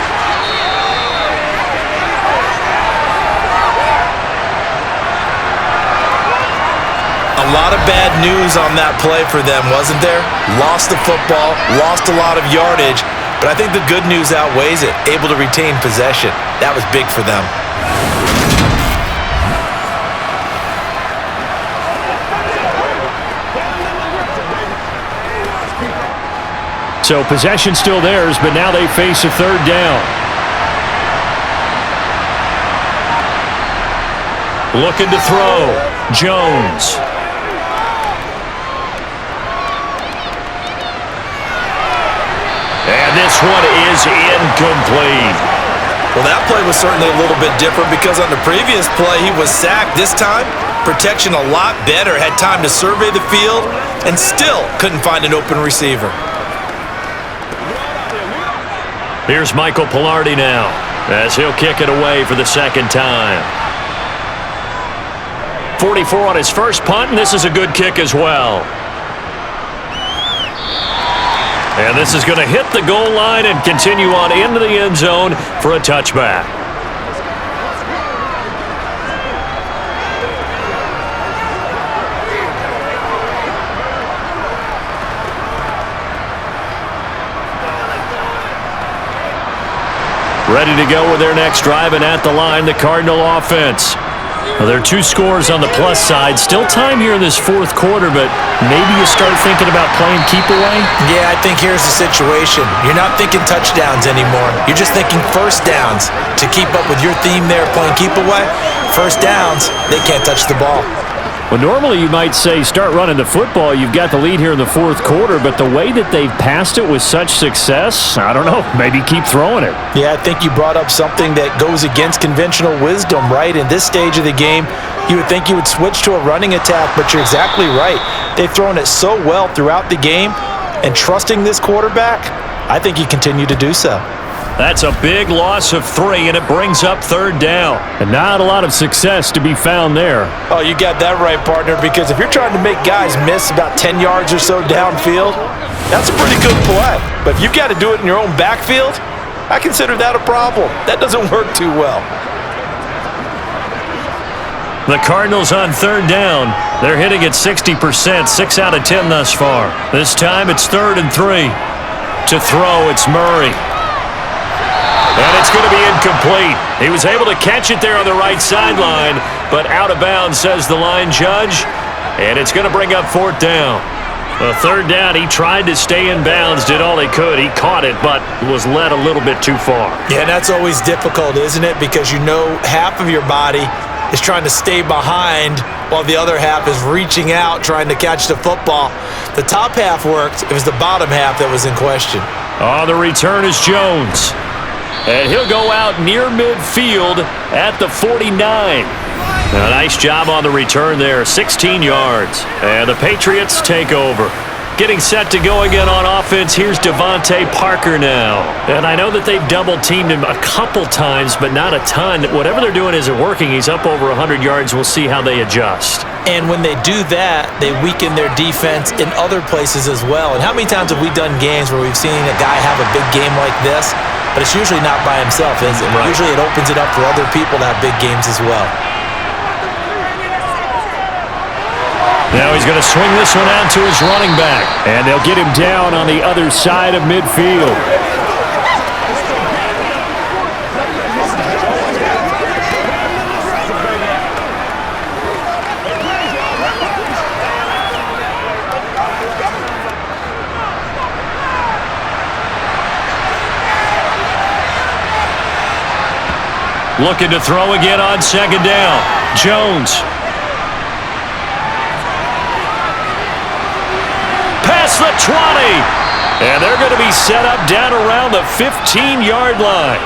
A lot of bad news on that play for them, wasn't there? Lost the football, lost a lot of yardage, but I think the good news outweighs it. Able to retain possession. That was big for them. So possession still theirs, but now they face a 3rd down. Looking to throw, Jones. And this one is incomplete. Well, that play was certainly a little bit different because on the previous play, he was sacked. This time, protection a lot better. Had time to survey the field and still couldn't find an open receiver. Here's Michael Pilardi now as he'll kick it away for the 2nd time. 44 on his first punt, and this is a good kick as well. And this is going to hit the goal line and continue on into the end zone for a touchback. Ready to go with their next drive, and at the line, the Cardinal offense. Well, there are 2 scores on the plus side. Still time here in this 4th quarter, but maybe you start thinking about playing keep away? Yeah, I think here's the situation. You're not thinking touchdowns anymore. You're just thinking first downs. To keep up with your theme there, playing keep away, first downs, they can't touch the ball. Well, normally you might say start running the football. You've got the lead here in the 4th quarter, but the way that they've passed it with such success, I don't know, maybe keep throwing it. Yeah, I think you brought up something that goes against conventional wisdom, right? In this stage of the game, you would think you would switch to a running attack, but you're exactly right. They've thrown it so well throughout the game, and trusting this quarterback, I think you continue to do so. That's a big loss of 3, and it brings up 3rd down. And not a lot of success to be found there. Oh, you got that right, partner, because if you're trying to make guys miss about 10 yards or so downfield, that's a pretty good play. But if you've got to do it in your own backfield, I consider that a problem. That doesn't work too well. The Cardinals on 3rd down. They're hitting at 60%, 6 out of 10 thus far. This time it's 3rd and 3. To throw, it's Murray. And it's going to be incomplete. He was able to catch it there on the right sideline, but out of bounds, says the line judge. And it's going to bring up 4th down. A 3rd down, he tried to stay in bounds, did all he could. He caught it, but was led a little bit too far. Yeah, that's always difficult, isn't it? Because you know half of your body is trying to stay behind while the other half is reaching out, trying to catch the football. The top half worked. It was the bottom half that was in question. Oh, the return is Jones. And he'll go out near midfield at the 49. A nice job on the return there, 16 yards. And the Patriots take over. Getting set to go again on offense, here's Devontae Parker now. And I know that they've double-teamed him a couple times, but not a ton. Whatever they're doing isn't working. He's up over 100 yards. We'll see how they adjust. And when they do that, they weaken their defense in other places as well. And how many times have we done games where we've seen a guy have a big game like this, but it's usually not by himself, is it? Right. Usually it opens it up for other people to have big games as well. Now he's going to swing this one out to his running back. And they'll get him down on the other side of midfield. Looking to throw again on second down. Jones. Past the 20. And they're going to be set up down around the 15-yard line.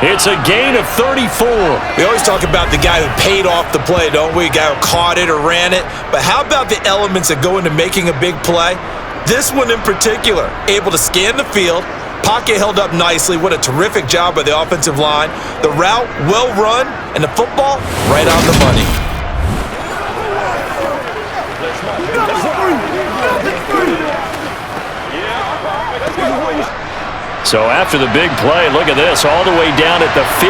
It's a gain of 34. We always talk about the guy who paid off the play, don't we? A guy who caught it or ran it. But how about the elements that go into making a big play? This one in particular, able to scan the field. Pocket held up nicely. What a terrific job by the offensive line. The route, well run, and the football, right on the money. So after the big play, look at this, all the way down at the 15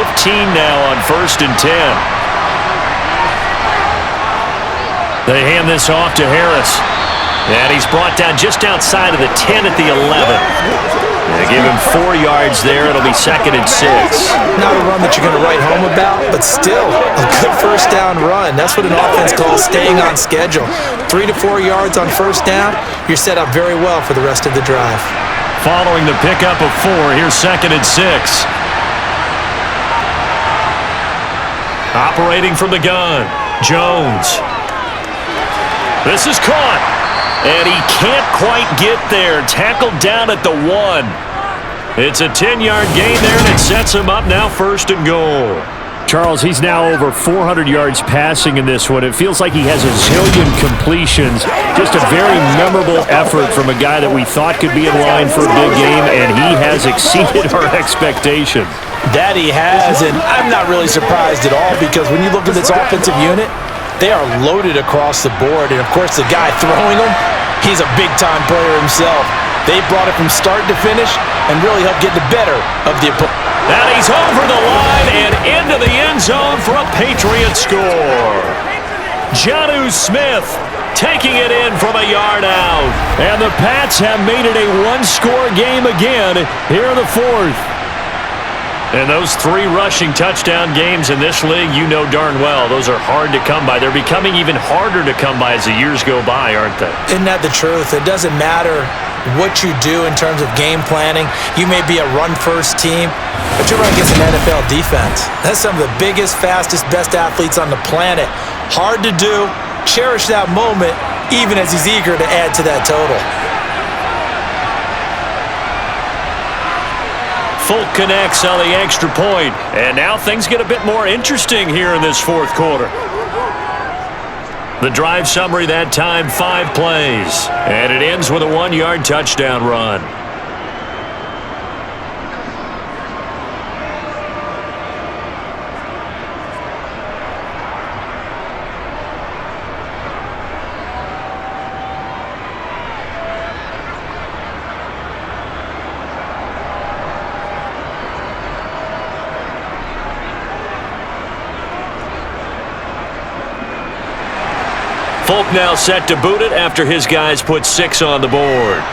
now on 1st and 10. They hand this off to Harris. And he's brought down just outside of the 10 at the 11. They give him 4 yards there. It'll be 2nd and 6. Not a run that you're going to write home about, but still a good first down run. That's what an offense calls staying on schedule. 3 to 4 yards on first down, you're set up very well for the rest of the drive. Following the pickup of 4, here's 2nd and 6. Operating from the gun, Jones. This is caught. And he can't quite get there. Tackled down at the 1. It's a 10-yard gain there, and it sets him up now 1st and goal. Charles, he's now over 400 yards passing in this one. It feels like he has a zillion completions. Just a very memorable effort from a guy that we thought could be in line for a big game, and he has exceeded our expectation. That he has, and I'm not really surprised at all because when you look at this offensive unit, they are loaded across the board. And, of course, the guy throwing them, he's a big-time player himself. They brought it from start to finish and really helped get the better of the opponent. And he's over the line and into the end zone for a Patriot score. Jonnu Smith taking it in from a yard out. And the Pats have made it a one-score game again here in the 4th. And those 3 rushing touchdown games in this league, you know darn well, those are hard to come by. They're becoming even harder to come by as the years go by, aren't they? Isn't that the truth? It doesn't matter what you do in terms of game planning. You may be a run-first team, but you're running against an NFL defense. That's some of the biggest, fastest, best athletes on the planet. Hard to do. Cherish that moment, even as he's eager to add to that total. Folk connects on the extra point, and now things get a bit more interesting here in this 4th quarter. The drive summary that time, 5 plays, and it ends with a 1-yard touchdown run. Folk now set to boot it after his guys put 6 on the board.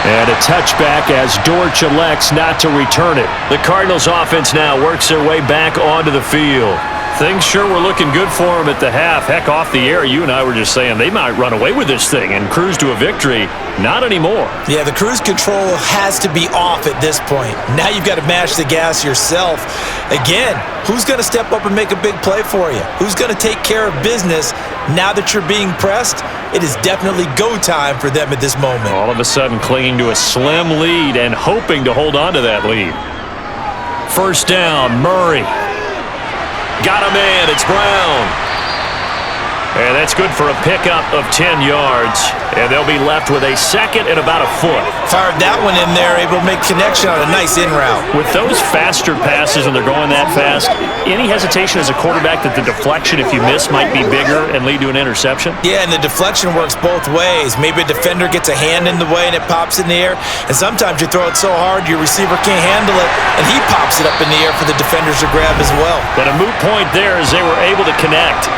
And a touchback as Dortch elects not to return it. The Cardinals offense now works their way back onto the field. Things sure were looking good for them at the half. Heck, off the air, you and I were just saying they might run away with this thing and cruise to a victory. Not anymore. Yeah, the cruise control has to be off at this point. Now you've got to mash the gas yourself. Again, who's going to step up and make a big play for you? Who's going to take care of business now that you're being pressed? It is definitely go time for them at this moment. All of a sudden clinging to a slim lead and hoping to hold on to that lead. First down, Murray. Got a man, it's Brown. And that's good for a pickup of 10 yards. And they'll be left with a second and about a foot. Fired that one in there, able to make connection on a nice in route. With those faster passes when they're going that fast, any hesitation as a quarterback that the deflection, if you miss, might be bigger and lead to an interception? Yeah, and the deflection works both ways. Maybe a defender gets a hand in the way and it pops in the air. And sometimes you throw it so hard your receiver can't handle it, and he pops it up in the air for the defenders to grab as well. But a moot point there as they were able to connect.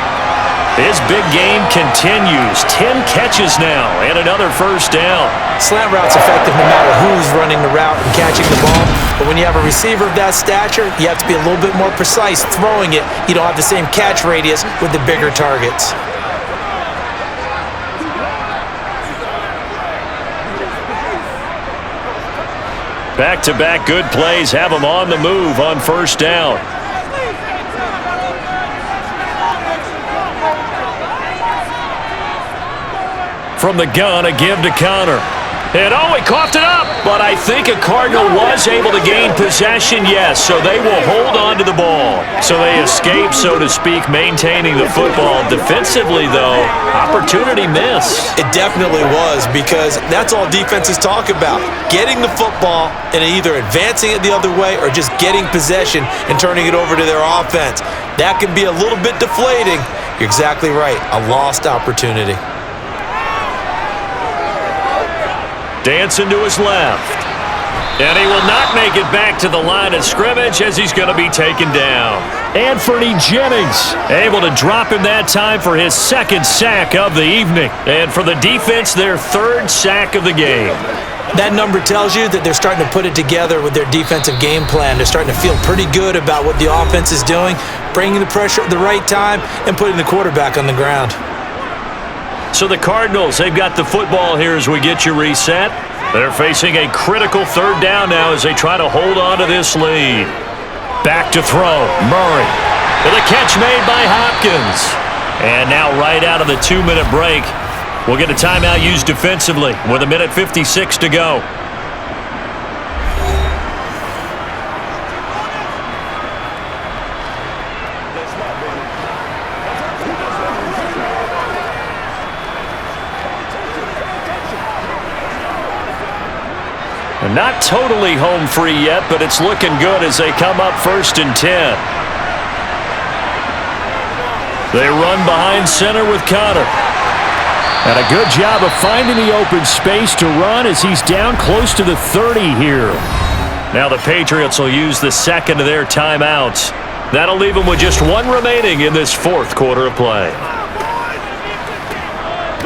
His big game continues. 10 catches now and another first down. Slant route's effective no matter who's running the route and catching the ball. But when you have a receiver of that stature, you have to be a little bit more precise throwing it. You don't have the same catch radius with the bigger targets. Back-to-back good plays have him on the move on first down. From the gun, a give to Connor. And he coughed it up. But I think a Cardinal was able to gain possession, yes, so they will hold on to the ball. So they escape, so to speak, maintaining the football. Defensively, though, opportunity miss. It definitely was, because that's all defenses talk about. Getting the football and either advancing it the other way or just getting possession and turning it over to their offense. That can be a little bit deflating. You're exactly right, a lost opportunity. Dancing to his left. And he will not make it back to the line of scrimmage as he's going to be taken down. Anthony Jennings able to drop him that time for his second sack of the evening. And for the defense, their third sack of the game. That number tells you that they're starting to put it together with their defensive game plan. They're starting to feel pretty good about what the offense is doing, bringing the pressure at the right time, and putting the quarterback on the ground. So the Cardinals, they've got the football here as we get you reset. They're facing a critical third down now as they try to hold on to this lead. Back to throw, Murray. With a catch made by Hopkins. And now right out of the 2-minute break, we'll get a timeout used defensively with 1:56 to go. Not totally home free yet, but it's looking good as they come up 1st and 10. They run behind center with Connor. And a good job of finding the open space to run as he's down close to the 30 here. Now the Patriots will use the second of their timeouts. That'll leave them with just one remaining in this fourth quarter of play.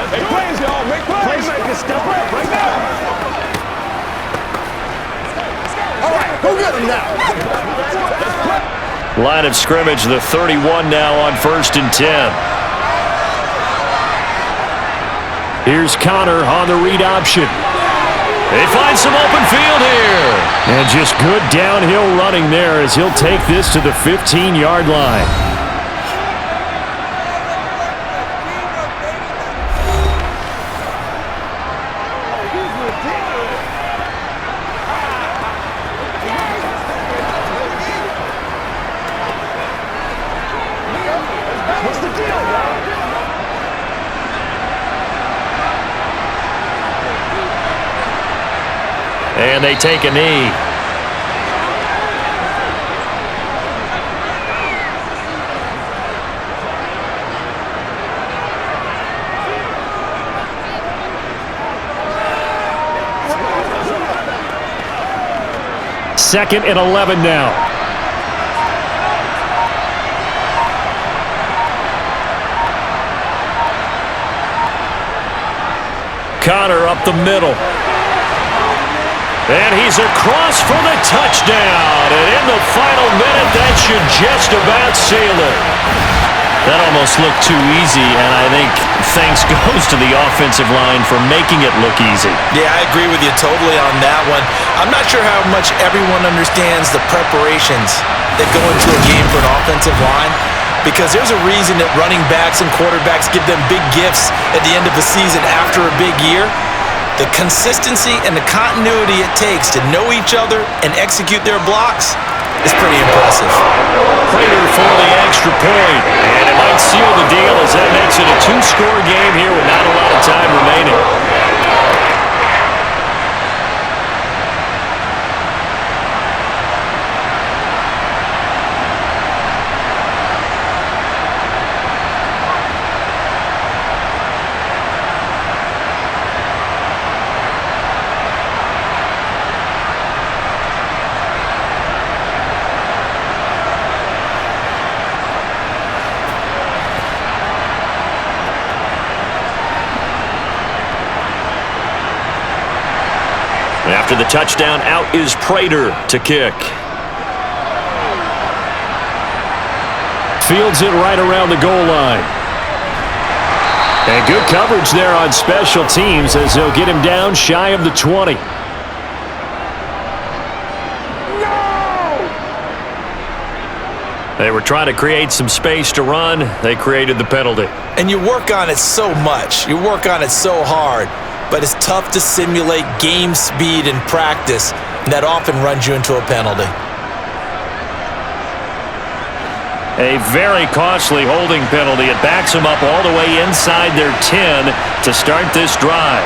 Make plays, y'all. Make plays. Playmakers, step up right now. All right, go get him now. Line of scrimmage, the 31 now on 1st and 10. Here's Connor on the read option. They find some open field here. And just good downhill running there as he'll take this to the 15-yard line. What's the deal, y'all? And they take a knee. Second and 11 now. Connor up the middle. And he's across for the touchdown. And in the final minute, that should just about seal it. That almost looked too easy, and I think thanks goes to the offensive line for making it look easy. Yeah, I agree with you totally on that one. I'm not sure how much everyone understands the preparations that go into a game for an offensive line, because there's a reason that running backs and quarterbacks give them big gifts at the end of the season after a big year. The consistency and the continuity it takes to know each other and execute their blocks is pretty impressive. Prater for the extra point. And it might seal the deal as that makes it a two-score game here with not a lot of time remaining. After the touchdown, out is Prater to kick. Fields it right around the goal line. And good coverage there on special teams as they'll get him down shy of the 20. They were trying to create some space to run. They created the penalty. And you work on it so much. You work on it so hard. But it's tough to simulate game speed in practice, and that often runs you into a penalty. A very costly holding penalty. It backs them up all the way inside their 10 to start this drive.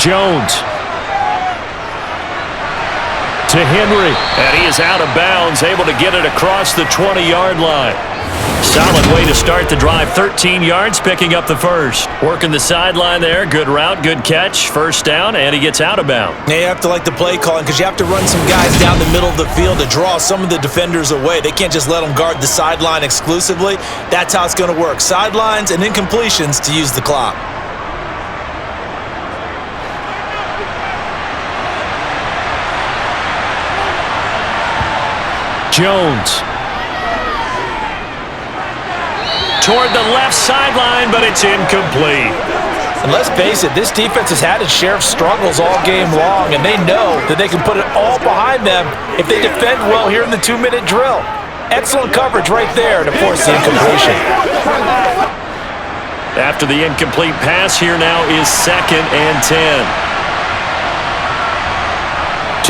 Jones to Henry. And he is out of bounds, able to get it across the 20-yard line. Solid way to start the drive. 13 yards, picking up the first. Working the sideline there. Good route, good catch. First down, and he gets out of bounds. Now you have to like the play calling because you have to run some guys down the middle of the field to draw some of the defenders away. They can't just let them guard the sideline exclusively. That's how it's going to work. Sidelines and incompletions to use the clock. Jones. Toward the left sideline, but it's incomplete. And let's face it, this defense has had its share of struggles all game long, and they know that they can put it all behind them if they defend well here in the 2-minute drill. Excellent coverage right there to force the incompletion. After the incomplete pass, here now is 2nd and 10.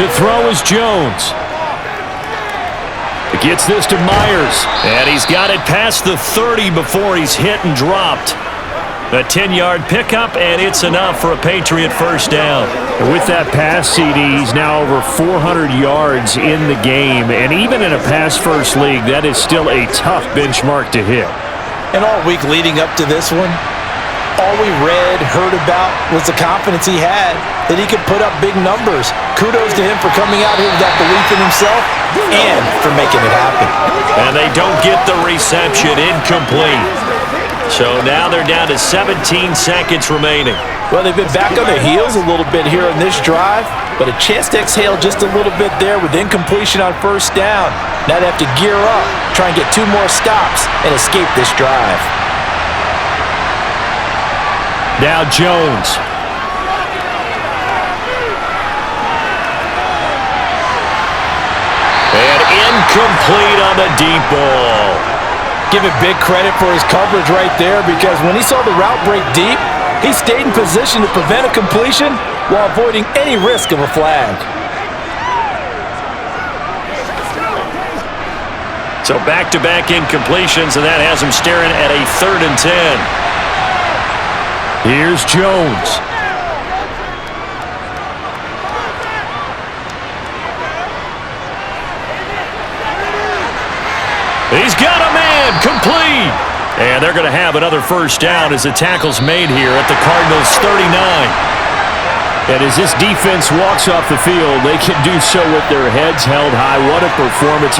To throw is Jones. Gets this to Myers, and he's got it past the 30 before he's hit and dropped. A 10-yard pickup, and it's enough for a Patriot first down. And with that pass, CD, he's now over 400 yards in the game, and even in a pass-first league, that is still a tough benchmark to hit. And all week leading up to this one, all we read, heard about was the confidence he had that he could put up big numbers. Kudos to him for coming out here with that belief in himself and for making it happen. And they don't get the reception. Incomplete. So now they're down to 17 seconds remaining. Well, they've been back on their heels a little bit here on this drive, but a chance to exhale just a little bit there with incompletion on first down. Now they have to gear up, try and get 2 more stops, and escape this drive. Now Jones. And incomplete on the deep ball. Give it big credit for his coverage right there because when he saw the route break deep, he stayed in position to prevent a completion while avoiding any risk of a flag. So back-to-back incompletions, and that has him staring at a 3rd and 10. Here's Jones. He's got a man, complete. And they're going to have another first down as the tackle's made here at the Cardinals' 39. And as this defense walks off the field, they can do so with their heads held high. What a performance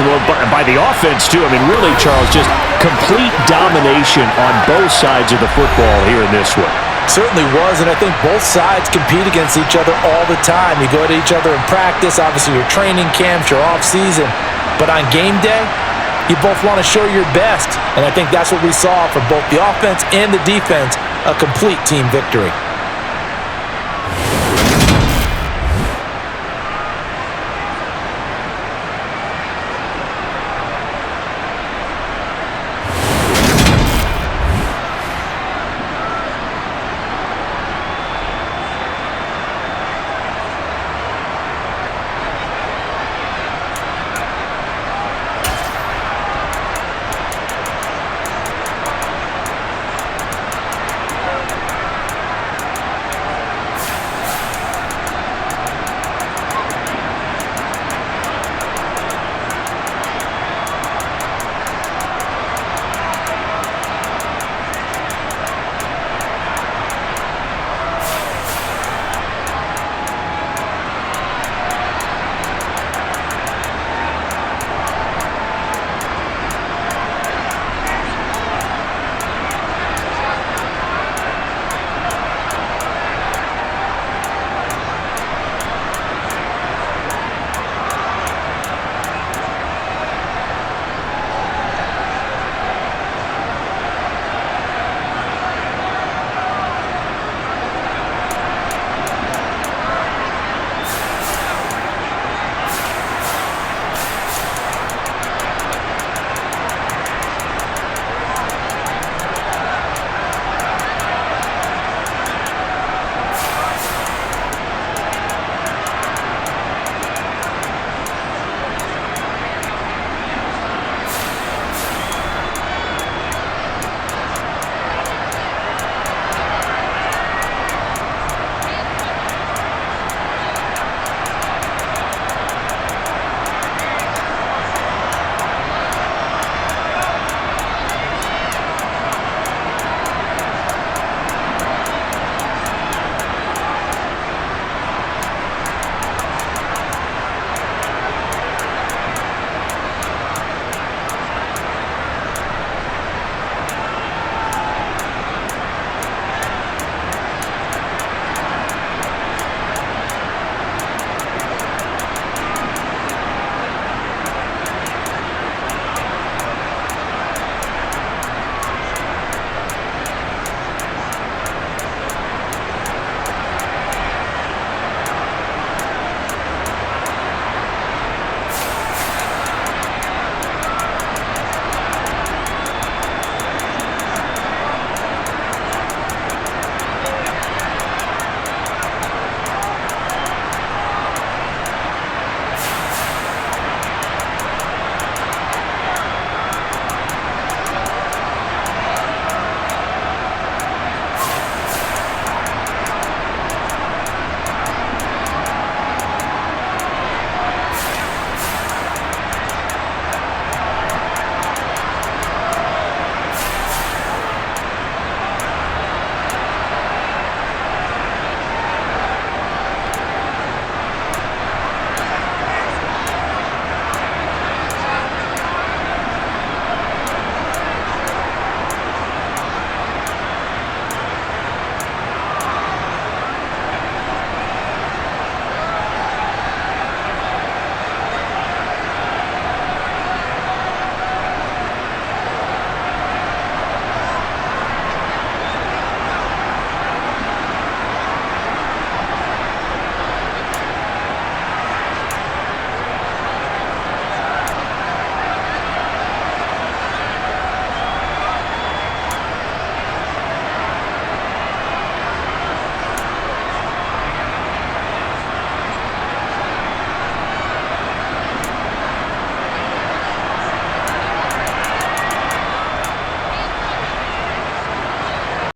by the offense, too. I mean, really, Charles, just complete domination on both sides of the football here in this one. Certainly was, and I think both sides compete against each other all the time. You go to each other in practice, obviously your training camps, your off-season. But on game day, you both want to show your best. And I think that's what we saw from both the offense and the defense, a complete team victory.